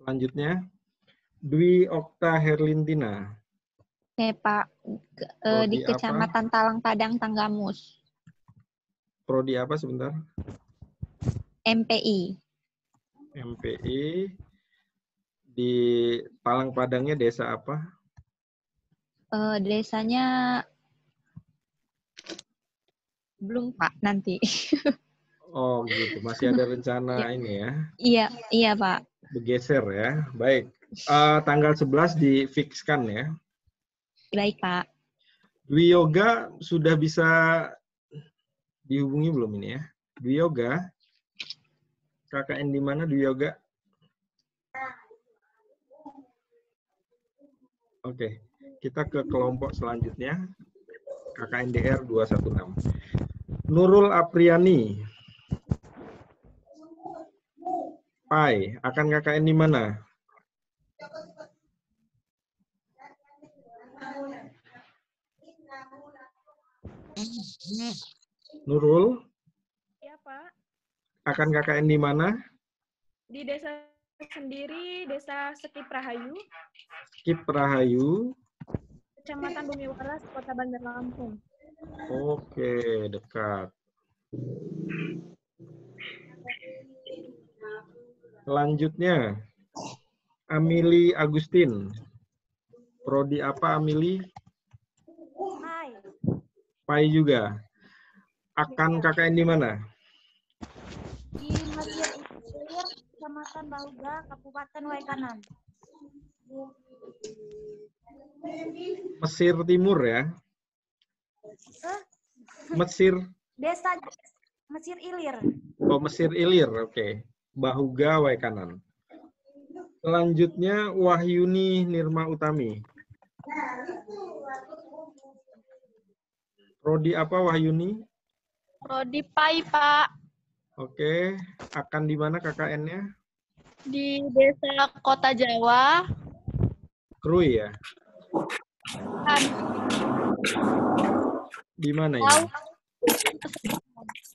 Selanjutnya, Dwi Okta Herlintina. Oke, Pak. Di Prodi apa? Kecamatan Talang Padang, Tanggamus. Prodi apa sebentar? MPI. MPI. Di Talang Padangnya desa apa? Desanya belum, Pak, nanti. Oh gitu, masih ada rencana ini ya? Iya, iya, Pak. Bergeser ya, baik. Tanggal 11 difikskan ya. Baik, Pak. Dwi Yoga sudah bisa dihubungi belum ini ya? Dwi Yoga, KKN di mana Dwi Yoga? Oke, kita ke kelompok selanjutnya. KKNDR 216. Nurul Apriani. Pai, akan KKN di mana? Nurul, Iya, Pak. akan KKN di mana? Di desa sendiri, Desa Sekip Rahayu, Skip Rahayu. Kecamatan Bumi Waras, Kota Bandar Lampung. Oke, dekat. Selanjutnya, Amili Agustin. Prodi apa Amili? Hai. Pai juga. Akan KKN di mana? Di Masjid Ilir, Kecamatan Bahuga, Kabupaten Waikanan. Mesir Timur ya? Mesir. Desa Mesir Ilir. Oh, Mesir Ilir. Oke. Bahuga Waikanan. Selanjutnya, Wahyuni Nirma Utami. Prodi apa Wahyuni? Prodi Pai, Pak. Oke. Akan di mana KKN-nya? Di Desa Kota Jawa. Krui ya? Di mana ini?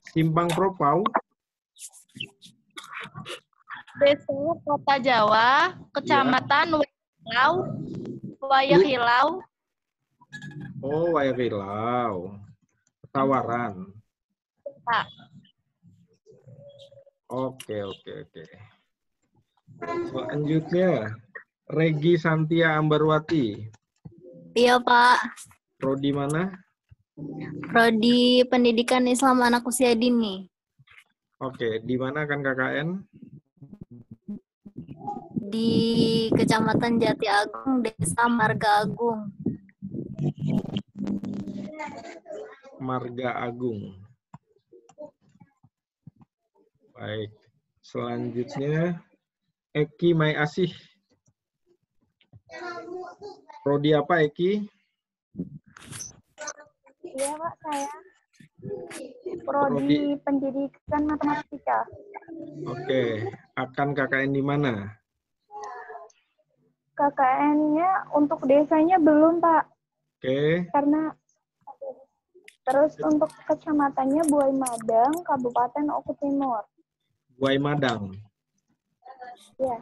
Simpang Propau. Desa Kota Jawa, Kecamatan Wayahilau. Oh, Wayahilau. Tawaran. Pak. Oke. Selanjutnya, Regi Santia Ambarwati. Iya, Pak. Prodi mana? Prodi Pendidikan Islam Anak Usia Dini. Oke, di mana kan KKN? Di Kecamatan Jati Agung, Desa Marga Agung. Marga Agung. Baik. Selanjutnya, Eki Mai Asih. Prodi apa Eki? Iya, Pak, saya. Prodi Pendidikan Matematika. Oke, akan KKN di mana? KKN-nya untuk desanya belum, Pak. Oke. Karena terus untuk kecamatannya Buai Madang, Kabupaten Oku Timur. Buai Madang. Ya.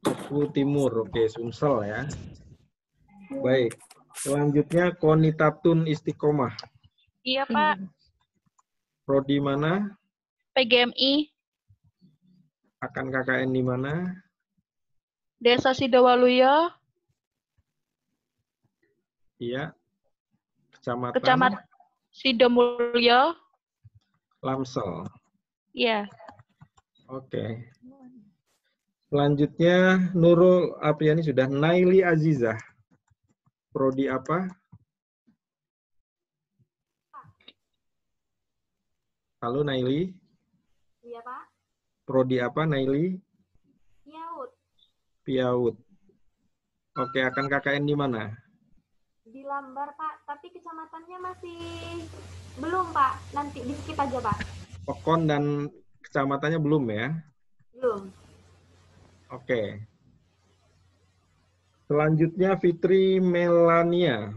Oku Timur, oke, Sumsel ya. Baik. Selanjutnya Konitatun Istiqomah. Iya, Pak. Prodi mana? PGMI. Akan KKN di mana? Desa Sidowaluyo. Iya. Kecamatan Kecamatan Sidomulyo. Lamsel. Iya. Oke. Selanjutnya Nurul Apriani sudah. Naili Azizah. Prodi apa? Halo Naili. Iya, Pak. Prodi apa, Naili? Piaut. Piaut. Oke, akan KKN di mana? Di Lambar, Pak. Tapi kecamatannya masih belum, Pak. Nanti di skip aja, Pak. Pekon dan kecamatannya belum ya? Belum. Oke. Selanjutnya Fitri Melania.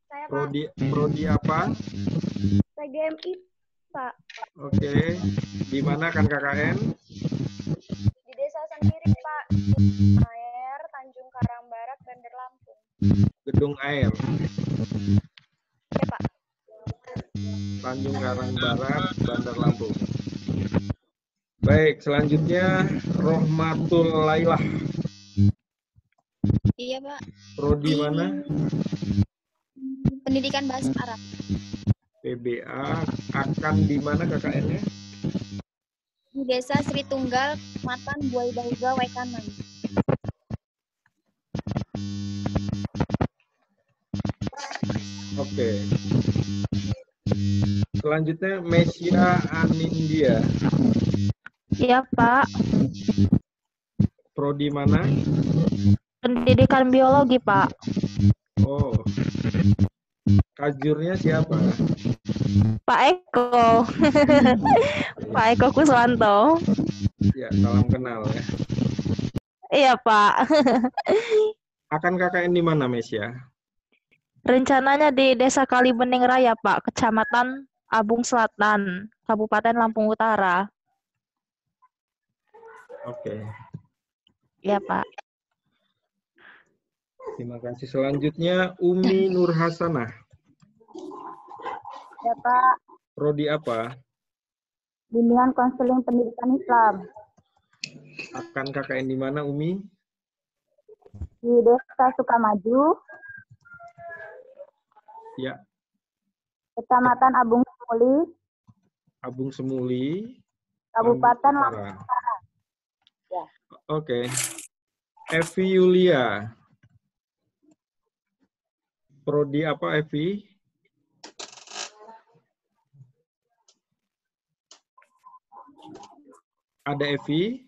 Saya, Pak. Prodi apa? PGMI, Pak. Oke. Di mana akan KKN? Di desa sendiri, Pak. Air, Tanjung Karang Barat, Bandar Lampung. Gedung Air. Ya, Pak. Tanjung Karang Barat, Bandar Lampung. Baik, selanjutnya Rohmatul Lailah. Iya, Pak. Prodi mana? Pendidikan Bahasa Arab. PBA. Akan di mana KKN-nya? Di Desa Sri Tunggal, Kecamatan Buai Bauga, Waikanan. Oke. Selanjutnya Mesia Anindya. Iya, Pak. Prodi mana? Pendidikan biologi, Pak. Oh. Kajurnya siapa? Pak Eko. Pak Eko Kuswanto. Ya, salam kenal ya. Iya, Pak. Akan KKN di mana, Mesia? Rencananya di Desa Kalibening Raya, Pak, Kecamatan Abung Selatan, Kabupaten Lampung Utara. Oke. Iya, Pak. Terima kasih. Selanjutnya Umi Nurhasanah. Ya, Pak. Prodi apa? Bimbingan konseling pendidikan Islam. Akan KKN di mana, Umi? Di Desa Sukamaju, Ya, Kecamatan Abung Semuli, Abung Semuli, Kabupaten Lampung Lampung. Utara. Ya. Oke. Evi Yulia. Prodi apa, Evi? Ada Evi?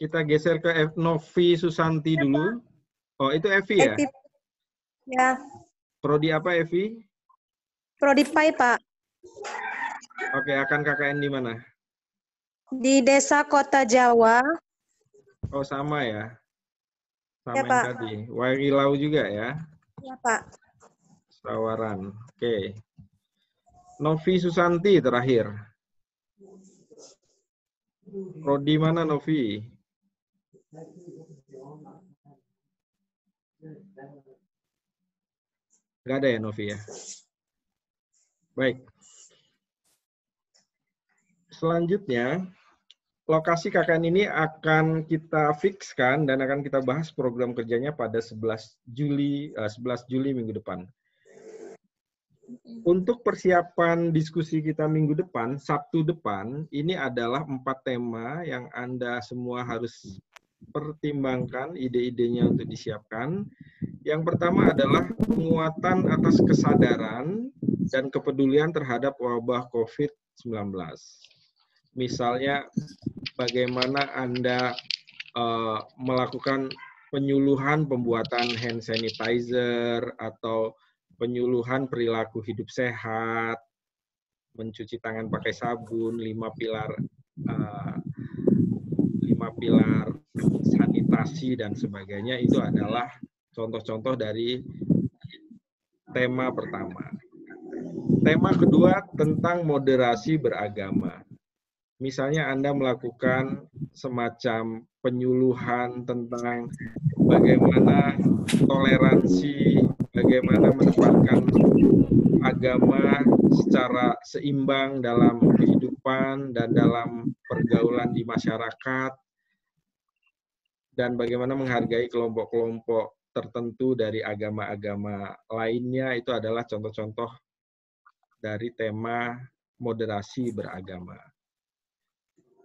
Kita geser ke Novi Susanti dulu. Oh, itu Evi ya? Ya, Prodi apa, Evi? Prodi PAI, Pak. Oke, akan KKN di mana? Di Desa Kota Jawa. Oh, sama ya? Sama Ya, yang Pak. tadi. Warilau juga ya? Ya, Pak. Sawaran. Oke. Novi Susanti terakhir. Prodi mana, Novi? Nggak ada ya, Novi ya? Baik. Selanjutnya, lokasi KKN ini akan kita fikskan dan akan kita bahas program kerjanya pada 11 Juli minggu depan. Untuk persiapan diskusi kita minggu depan, Sabtu depan, ini adalah 4 tema yang Anda semua harus pertimbangkan ide-idenya untuk disiapkan. Yang pertama adalah penguatan atas kesadaran dan kepedulian terhadap wabah COVID-19. Misalnya, bagaimana Anda melakukan penyuluhan pembuatan hand sanitizer atau penyuluhan perilaku hidup sehat, mencuci tangan pakai sabun, 5 pilar sanitasi dan sebagainya, itu adalah contoh-contoh dari tema pertama. Tema kedua tentang moderasi beragama. Misalnya Anda melakukan semacam penyuluhan tentang bagaimana toleransi, bagaimana menempatkan agama secara seimbang dalam kehidupan dan dalam pergaulan di masyarakat, dan bagaimana menghargai kelompok-kelompok tertentu dari agama-agama lainnya. Itu adalah contoh-contoh dari tema moderasi beragama.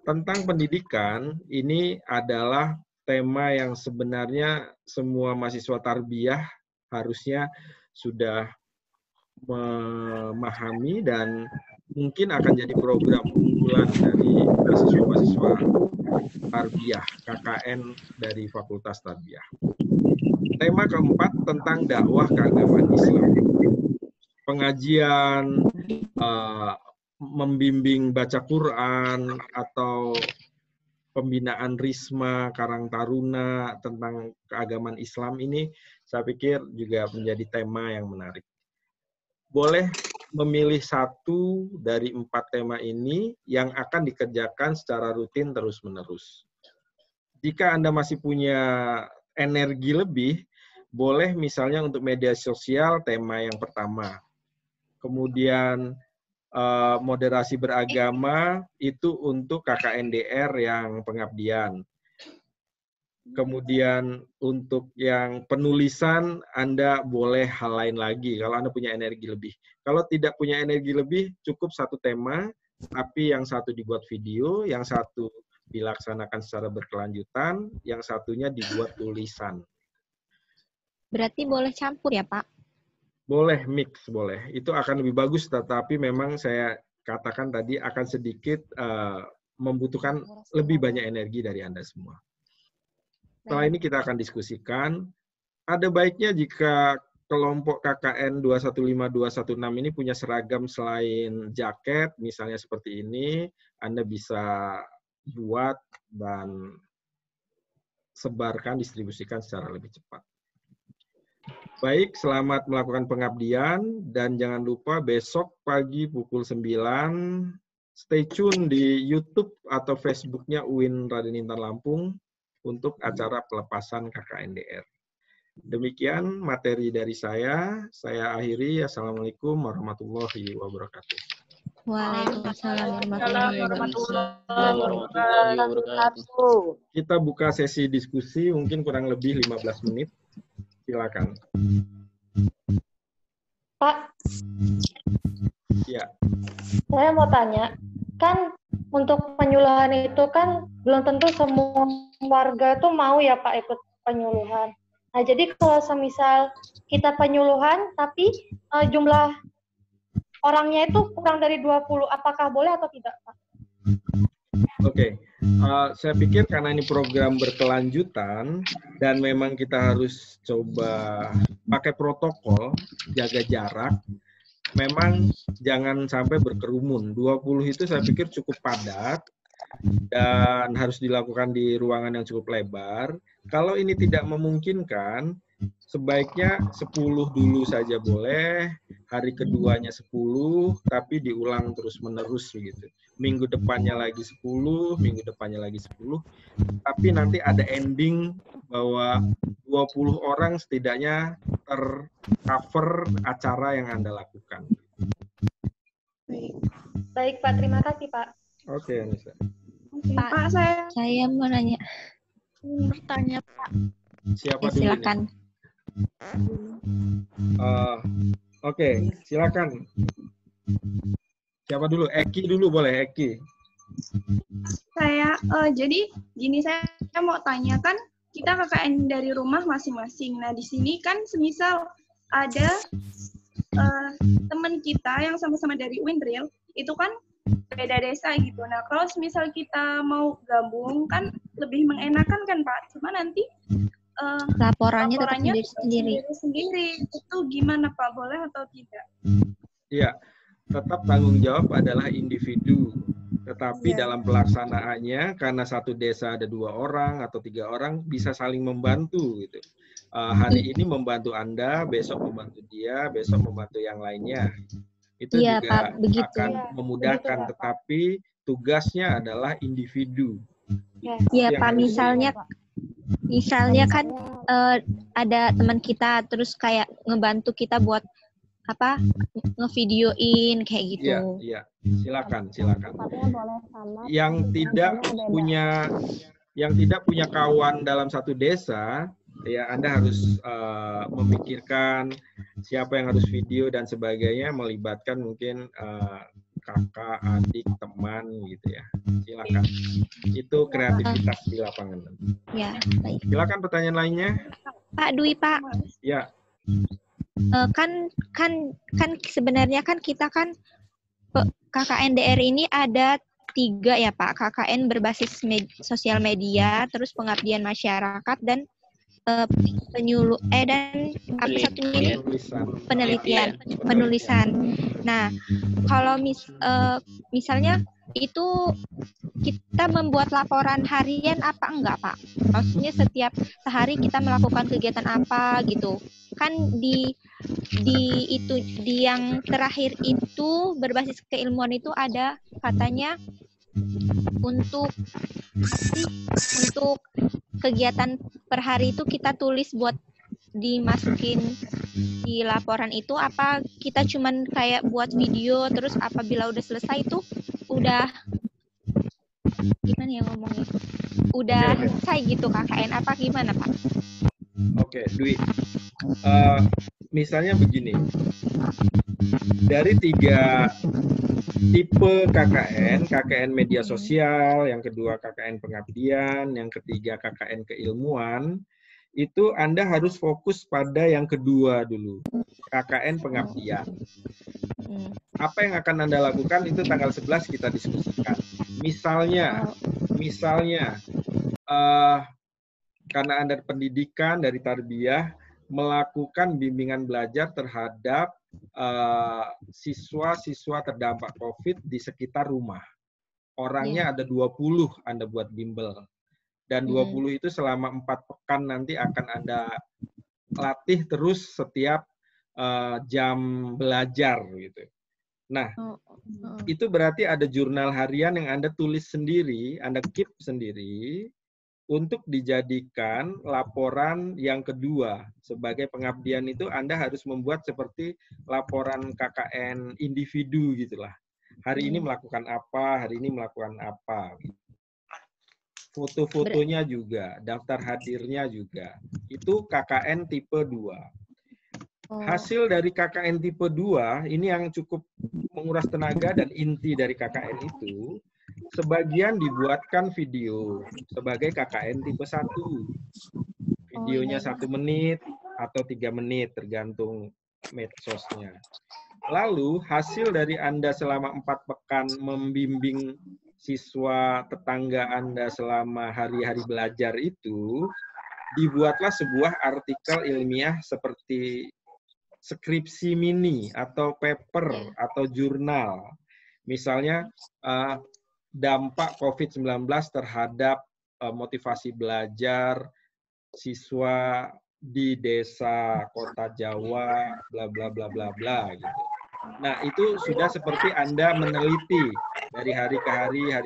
Tentang pendidikan, ini adalah tema yang sebenarnya semua mahasiswa tarbiyah harusnya sudah memahami dan mungkin akan jadi program unggulan dari mahasiswa-mahasiswa Tarbiyah, KKN dari Fakultas Tarbiyah. Tema keempat tentang dakwah keagamaan Islam. Pengajian, membimbing baca Quran, atau pembinaan Risma, Karang Taruna tentang keagamaan Islam ini saya pikir juga menjadi tema yang menarik. Boleh memilih satu dari 4 tema ini yang akan dikerjakan secara rutin terus-menerus. Jika Anda masih punya energi lebih, boleh misalnya untuk media sosial tema yang pertama. Kemudian moderasi beragama itu untuk KKNDR yang pengabdian. Kemudian untuk yang penulisan Anda boleh hal lain lagi kalau Anda punya energi lebih. Kalau tidak punya energi lebih, cukup satu tema, tapi yang satu dibuat video, yang satu dilaksanakan secara berkelanjutan, yang satunya dibuat tulisan. Berarti boleh campur ya, Pak? Boleh mix, boleh. Itu akan lebih bagus, tetapi memang saya katakan tadi akan sedikit membutuhkan lebih banyak energi dari Anda semua. Setelah ini kita akan diskusikan. Ada baiknya jika kelompok KKN 215216 ini punya seragam selain jaket, misalnya seperti ini, Anda bisa buat dan sebarkan, distribusikan secara lebih cepat. Baik, selamat melakukan pengabdian, dan jangan lupa besok pagi pukul 9, stay tune di YouTube atau Facebook-nya UIN Raden Intan Lampung untuk acara pelepasan KKNDR. Demikian materi dari saya akhiri. Assalamualaikum warahmatullahi wabarakatuh. Waalaikumsalam warahmatullahi wabarakatuh. Kita buka sesi diskusi, mungkin kurang lebih 15 menit. Silakan. Pak, ya. Saya mau tanya, kan untuk penyuluhan itu kan belum tentu semua warga tuh mau ya Pak ikut penyuluhan. Nah jadi kalau semisal kita penyuluhan tapi jumlah orangnya itu kurang dari 20, apakah boleh atau tidak Pak? Oke, saya pikir karena ini program berkelanjutan dan memang kita harus coba pakai protokol, jaga jarak, memang jangan sampai berkerumun. 20 itu saya pikir cukup padat dan harus dilakukan di ruangan yang cukup lebar. Kalau ini tidak memungkinkan, sebaiknya 10 dulu saja boleh, hari keduanya 10, tapi diulang terus-menerus begitu. Minggu depannya lagi 10, minggu depannya lagi 10, tapi nanti ada ending bahwa 20 orang setidaknya tercover acara yang Anda lakukan. Baik Pak, terima kasih Pak. Oke, Anissa. Pak, saya mau nanya. Bertanya Pak. Siapa dulu silakan. Oke, silakan. Siapa dulu? Eki dulu boleh, Eki. Saya, jadi gini, saya mau tanya, kan kita KKN dari rumah masing-masing. Nah, di sini kan semisal ada teman kita yang sama-sama dari UINRIL, itu kan beda desa gitu. Nah, kalau semisal kita mau gabung kan lebih mengenakan kan Pak, cuma nanti laporannya tetap sendiri. Itu gimana Pak, boleh atau tidak? Iya, tetap tanggung jawab adalah individu. Tetapi dalam pelaksanaannya, karena satu desa ada 2 orang atau 3 orang, bisa saling membantu gitu. Hari ini membantu Anda, besok membantu dia, besok membantu yang lainnya. Itu juga Pak, akan memudahkan, begitu, tetapi tugasnya adalah individu. Iya Pak, misalnya kan ada teman kita terus kayak ngebantu kita buat apa, ngevideoin kayak gitu. Iya, silakan. Yang tidak punya kawan dalam satu desa, ya Anda harus memikirkan siapa yang harus video dan sebagainya, melibatkan mungkin kakak, adik, teman gitu ya. Silakan. Itu kreativitas di lapangan. Ya, baik. Silakan pertanyaan lainnya. Pak Dwi, Pak. Ya. Kan sebenarnya kan kita kan KKN-DR ini ada 3 ya Pak. KKN berbasis sosial media, terus pengabdian masyarakat, dan dan apa satunya ini? Penulisan. Nah, kalau misalnya itu kita membuat laporan harian apa enggak Pak? Maksudnya setiap sehari kita melakukan kegiatan apa gitu? Kan di yang terakhir itu berbasis keilmuan itu ada katanya untuk kegiatan per hari itu kita tulis buat dimasukin di laporan itu, apa kita cuman kayak buat video terus apabila udah selesai itu udah gimana ya ngomongnya, udah selesai gitu KKN apa gimana Pak? Oke, Dwi. Misalnya begini, dari 3 tipe KKN, KKN media sosial, yang kedua KKN pengabdian, yang ketiga KKN keilmuan, itu Anda harus fokus pada yang kedua dulu, KKN pengabdian. Apa yang akan Anda lakukan itu tanggal 11 kita diskusikan. Misalnya, karena Anda pendidikan dari tarbiyah, melakukan bimbingan belajar terhadap siswa-siswa terdampak COVID di sekitar rumah. Orangnya ada 20 Anda buat bimbel. Dan 20 itu selama 4 pekan nanti akan Anda latih terus setiap jam belajar gitu. Nah, itu berarti ada jurnal harian yang Anda tulis sendiri, Anda keep sendiri, untuk dijadikan laporan yang kedua. Sebagai pengabdian itu Anda harus membuat seperti laporan KKN individu gitulah. Hari ini melakukan apa, hari ini melakukan apa. Foto-fotonya juga, daftar hadirnya juga. Itu KKN tipe 2. Hasil dari KKN tipe 2, ini yang cukup menguras tenaga dan inti dari KKN itu, sebagian dibuatkan video sebagai KKN tipe 1. Videonya 1 menit atau 3 menit, tergantung medsosnya. Lalu hasil dari Anda selama 4 pekan membimbing siswa tetangga Anda selama hari-hari belajar itu, dibuatlah sebuah artikel ilmiah seperti skripsi mini atau paper atau jurnal. Misalnya, dampak COVID-19 terhadap motivasi belajar siswa di desa kota Jawa, bla bla bla bla bla gitu. Nah, itu sudah seperti Anda meneliti dari hari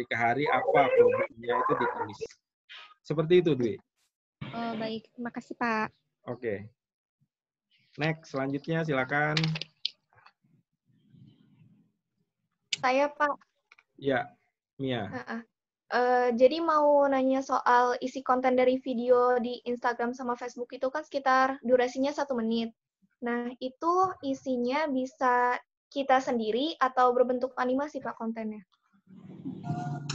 ke hari apa problemnya itu ditulis. Seperti itu, Dwi. Oh, baik. Terima kasih, Pak. Oke. Next, selanjutnya silakan. Saya, Pak. Ya, Mia. Jadi mau nanya soal isi konten dari video di Instagram sama Facebook itu kan sekitar durasinya 1 menit. Nah, itu isinya bisa kita sendiri atau berbentuk animasi, Pak, kontennya?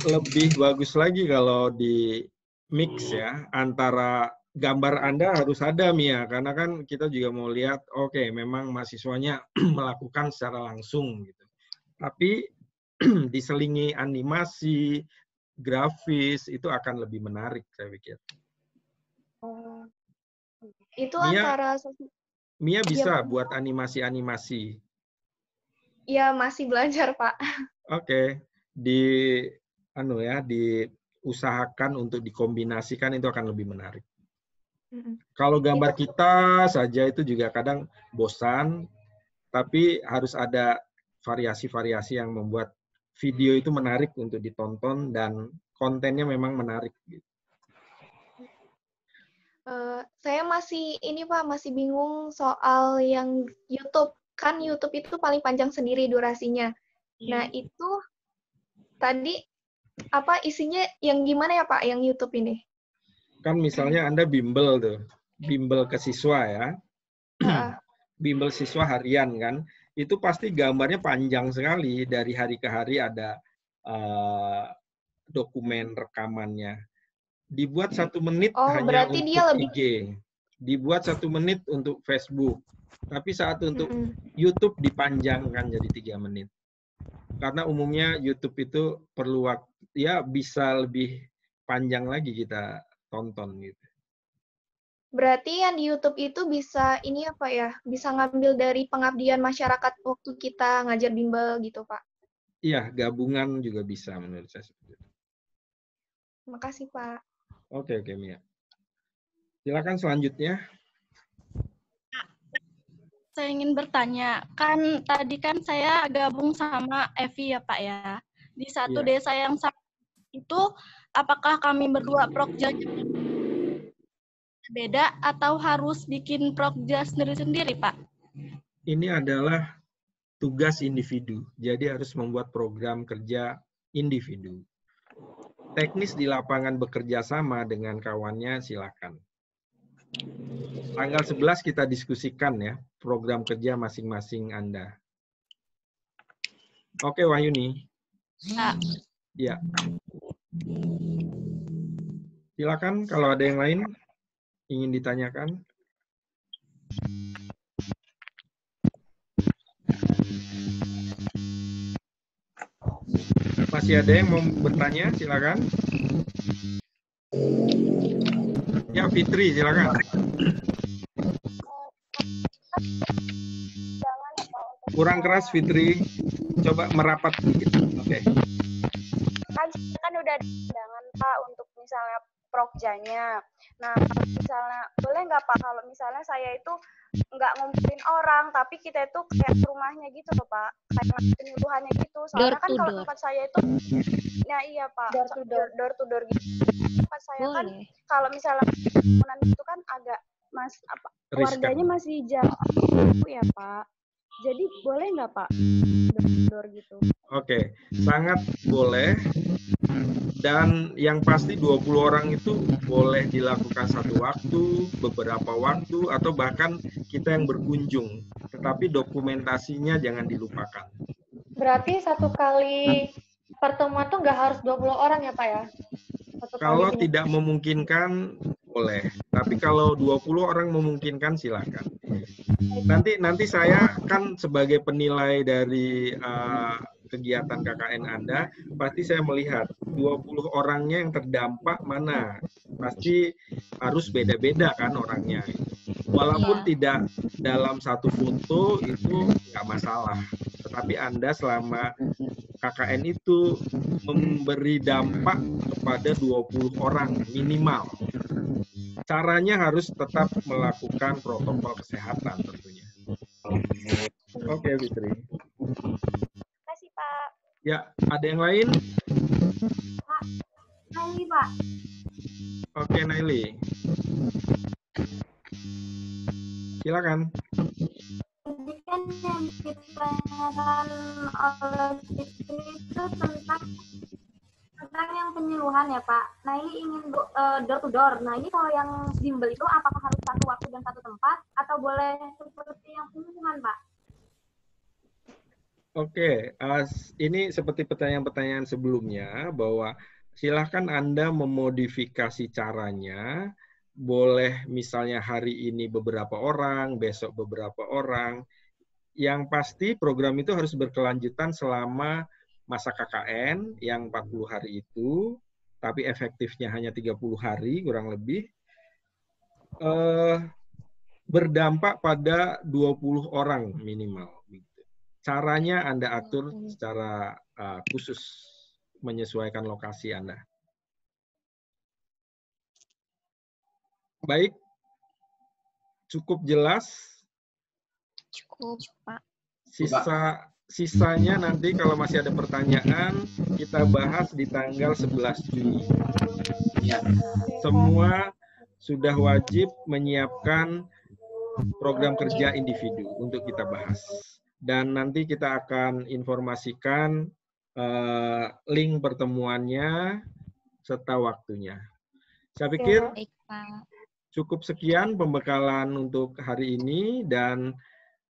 Lebih bagus lagi kalau di mix ya, antara gambar Anda harus ada, Mia, karena kan kita juga mau lihat, oke, memang mahasiswanya melakukan secara langsung gitu. Tapi diselingi animasi, grafis, itu akan lebih menarik, saya pikir. Itu Mia, antara... Mia bisa ya, buat animasi-animasi. Ya, masih belajar, Pak. Oke. Diusahakan untuk dikombinasikan, itu akan lebih menarik. Kalau gambar kita saja itu juga kadang bosan, tapi harus ada variasi-variasi yang membuat video itu menarik untuk ditonton dan kontennya memang menarik. Saya masih Pak, masih bingung soal yang YouTube. Kan YouTube itu paling panjang sendiri durasinya. Nah, itu tadi apa isinya yang gimana ya, Pak, yang YouTube ini? Kan misalnya Anda bimbel tuh, bimbel ke siswa ya. Bimbel siswa harian kan, itu pasti gambarnya panjang sekali, dari hari ke hari ada dokumen rekamannya. Dibuat 1 menit hanya untuk IG, dibuat 1 menit untuk Facebook, tapi saat untuk YouTube dipanjangkan jadi 3 menit. Karena umumnya YouTube itu perlu waktu, ya bisa lebih panjang lagi kita tonton gitu. Berarti yang di YouTube itu bisa ini apa ya? Bisa ngambil dari pengabdian masyarakat waktu kita ngajar bimbel gitu, Pak. Iya, gabungan juga bisa menurut saya seperti itu. Terima kasih, Pak. Oke, Mia. Silakan selanjutnya. Saya ingin bertanya, kan tadi kan saya gabung sama Evi ya Pak ya. Di satu desa yang sama itu, apakah kami berdua prokjanya beda atau harus bikin prokja sendiri-sendiri Pak? Ini adalah tugas individu, jadi harus membuat program kerja individu. Teknis di lapangan bekerja sama dengan kawannya silakan. Tanggal 11 kita diskusikan ya, program kerja masing-masing Anda. Oke, Wahyuni. Ya. Silakan kalau ada yang lain ingin ditanyakan. Masih ada yang mau bertanya? Silakan. Ya, Fitri, silakan. Kurang keras, Fitri. Coba merapat sedikit. Oke. Kan udah ada undangan Pak untuk misalnya prokjanya. Nah, kalau misalnya boleh nggak Pak kalau misalnya saya itu nggak ngumpulin orang, tapi kita itu kayak rumahnya gitu loh Pak, kayak penyuluhannya gitu. Soalnya kan kalau tempat saya itu, nah iya Pak, door to door gitu. Tempat saya kan kalau misalnya itu kan agak keluarganya masih jauh ya Pak. Jadi boleh nggak Pak door to door gitu? Oke, sangat boleh. Dan yang pasti 20 orang itu boleh dilakukan satu waktu, beberapa waktu, atau bahkan kita yang berkunjung. Tetapi dokumentasinya jangan dilupakan. Berarti satu kali pertemuan tuh nggak harus 20 orang ya Pak ya? Kalau tidak memungkinkan, boleh. Tapi kalau 20 orang memungkinkan, silakan. Nanti saya kan sebagai penilai dari kegiatan KKN Anda, pasti saya melihat 20 orangnya yang terdampak mana. Pasti harus beda-beda kan orangnya. Walaupun tidak dalam satu foto itu nggak masalah. Tetapi Anda selama KKN itu memberi dampak kepada 20 orang minimal. Caranya harus tetap melakukan protokol kesehatan tentunya. Oke, Fitri. Terima kasih, Pak. Ya, ada yang lain? Pak, Naili, Pak. Oke, Naili. Silakan. Jadi kan yang ditanyakan oleh Fitri itu tentang yang penyuluhan ya Pak. Nah ini ingin door to door. Nah ini kalau yang bimbel itu apakah harus satu waktu dan satu tempat atau boleh seperti yang penyuluhan Pak? Oke, ini seperti pertanyaan-pertanyaan sebelumnya bahwa silahkan Anda memodifikasi caranya. Boleh misalnya hari ini beberapa orang, besok beberapa orang. Yang pasti program itu harus berkelanjutan selama masa KKN yang 40 hari itu, tapi efektifnya hanya 30 hari kurang lebih, berdampak pada 20 orang minimal. Caranya Anda atur secara khusus, menyesuaikan lokasi Anda. Baik, cukup jelas? Cukup, Pak. Sisanya nanti kalau masih ada pertanyaan, kita bahas di tanggal 11 Juni. Semua sudah wajib menyiapkan program kerja individu untuk kita bahas. Dan nanti kita akan informasikan link pertemuannya serta waktunya. Saya pikir cukup sekian pembekalan untuk hari ini dan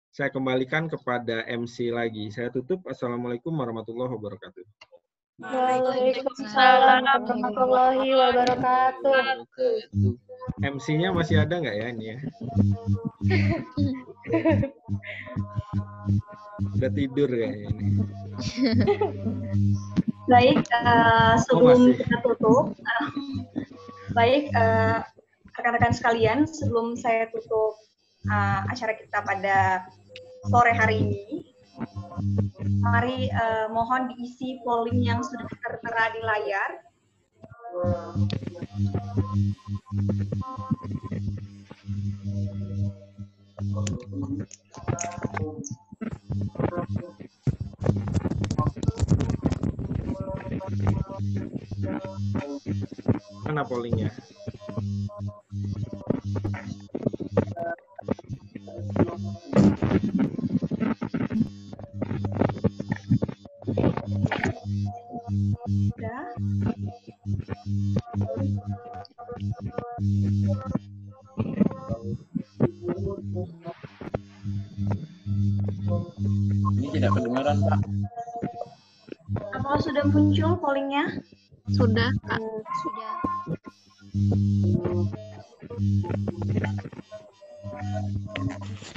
saya kembalikan kepada MC lagi. Saya tutup. Assalamualaikum warahmatullahi wabarakatuh. Waalaikumsalam warahmatullahi wabarakatuh. MC-nya masih ada nggak ya ini ya? Udah tidur kayaknya ini. Baik, sebelum masih. kita tutup, baik rekan-rekan sekalian, sebelum saya tutup acara kita pada sore hari ini, mari mohon diisi polling yang sudah tertera di layar. Mana pollingnya? Sudah. Ini tidak kedengaran, Pak. Apakah sudah muncul pollingnya? Sudah, Kak. Sudah.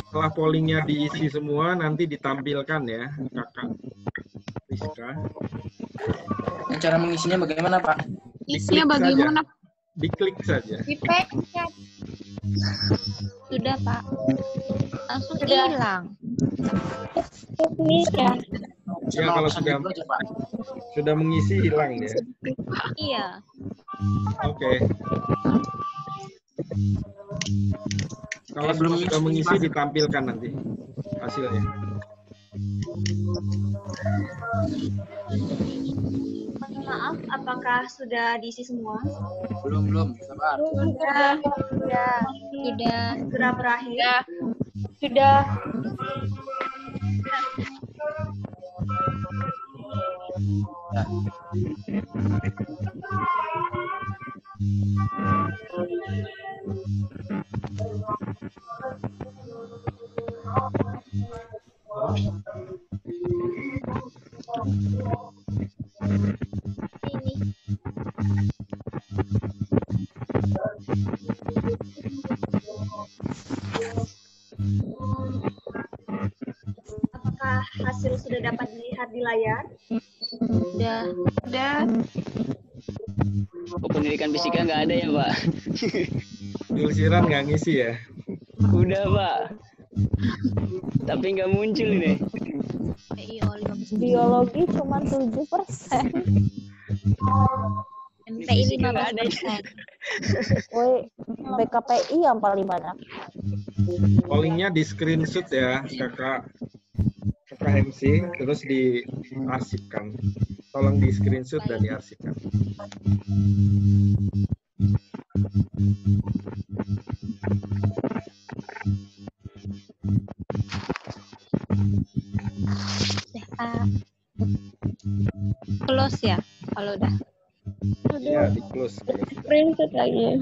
Setelah pollingnya diisi semua, nanti ditampilkan ya, Kakak Rizka. Cara mengisinya bagaimana, Pak? Isinya bagaimana? Diklik saja. Dipencet. Sudah, Pak. Langsung hilang. Ya, kalau sudah mengisi hilang ya. Iya. Oke. Kalau sudah mengisi ditampilkan nanti hasilnya. Maaf, apakah sudah diisi semua? Belum. Sabar. Sudah. Sudah berakhir. Sudah. Apakah hasil sudah dapat dilihat di layar? Sudah. Oh, pendidikan fisika nggak ada ya, Pak? Julsiran nggak ngisi ya? Udah, Pak. Tapi nggak muncul ini. Biologi cuma 7%. MPI 15%. Woi, BKPI yang paling banyak. Pollingnya di screenshot ya, Kakak MC, terus diarsipkan. Tolong di screenshot dan diarsipkan. Close ya, kalau udah. Ya, di close. Screenshot lagi.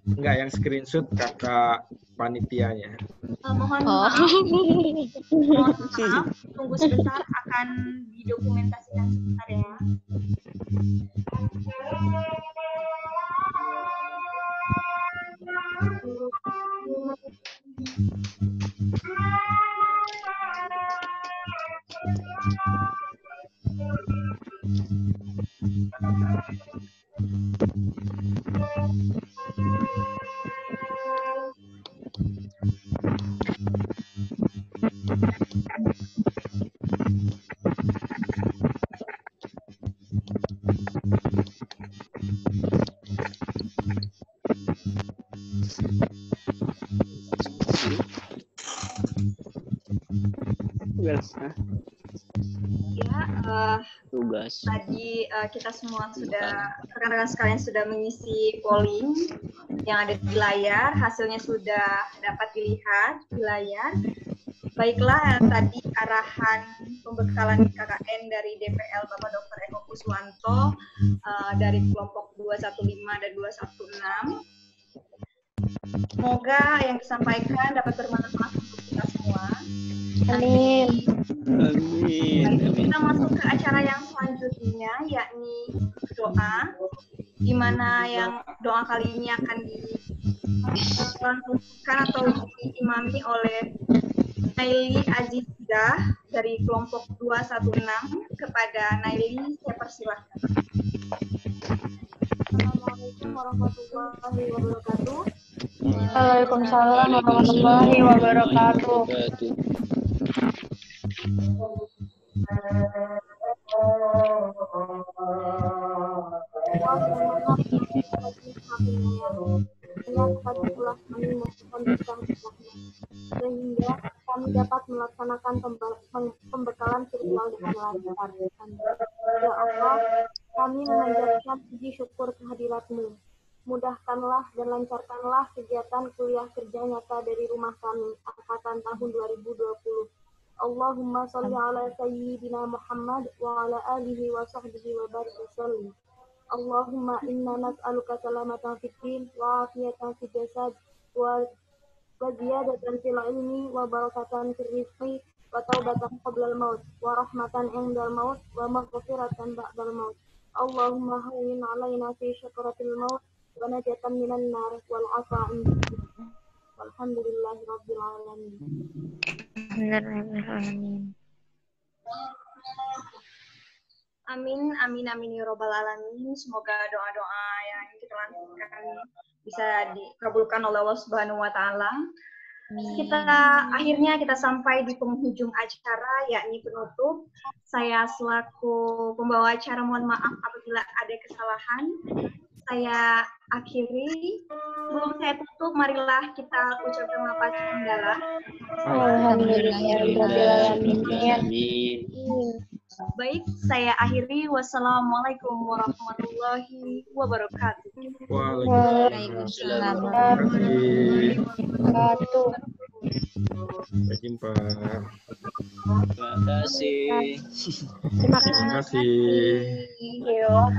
Enggak, yang screenshot kakak panitianya. Mohon maaf. Mohon maaf, tunggu sebentar, akan didokumentasikan sebentar ya. Tugas. Tadi kita semua sudah, rekan-rekan sekalian sudah mengisi polling yang ada di layar, hasilnya sudah dapat dilihat di layar. Baiklah, tadi arahan pembekalan KKN dari DPL Bapak Dr. Eko Kuswanto dari kelompok 215 dan 216. Semoga yang disampaikan dapat bermanfaat untuk kita semua. Amin. Baik, kita masuk ke acara yang selanjutnya, yakni doa, di mana yang doa kali ini akan dilangsungkan atau diimami oleh Naili Aziza dari kelompok 216. Kepada Naili, saya persilahkan. Assalamualaikum warahmatullahi wabarakatuh. Waalaikumsalam warahmatullahi wabarakatuh. Sehingga kami dapat melaksanakan pembekalan virtual dengan lancar. Ya Allah, kami memanjatkan puji syukur kehadirat-Mu. Mudahkanlah dan lancarkanlah kegiatan kuliah kerja nyata dari rumah kami angkatan tahun 2020. Allahumma sholli ala sayyidina Muhammad wa ala alihi wa sahbihi wa barik wasallim. Allahumma inna nas'aluka salamatan fid din wa afiyatan fid jasad wa ziyadatan fil ilmi wa barakatan fil rizqi wa taubatan qabla al-maut wa rahmatan indal maut wa maghfiratan ba'dal maut. Allahumma hawwin alaina fi syakaratil maut wa najatan minan nar wal afa'in. Walhamdulillahi rabbil alamin. Amin, amin, amin ya robbal alamin. Semoga doa-doa yang kita lakukan bisa dikabulkan oleh Allah Subhanahu wa taala. Akhirnya kita sampai di penghujung acara, yakni penutup. Saya selaku pembawa acara mohon maaf apabila ada kesalahan. Saya akhiri. Sebelum saya tutup, marilah kita ucapkan lafaz hamdalah. Alhamdulillahirrahmanirrahim. Baik, saya akhiri. Wassalamualaikum warahmatullahi wabarakatuh. Waalaikumsalam warahmatullahi wabarakatuh. Sampai jumpa. Terima kasih. Terima kasih. Yo.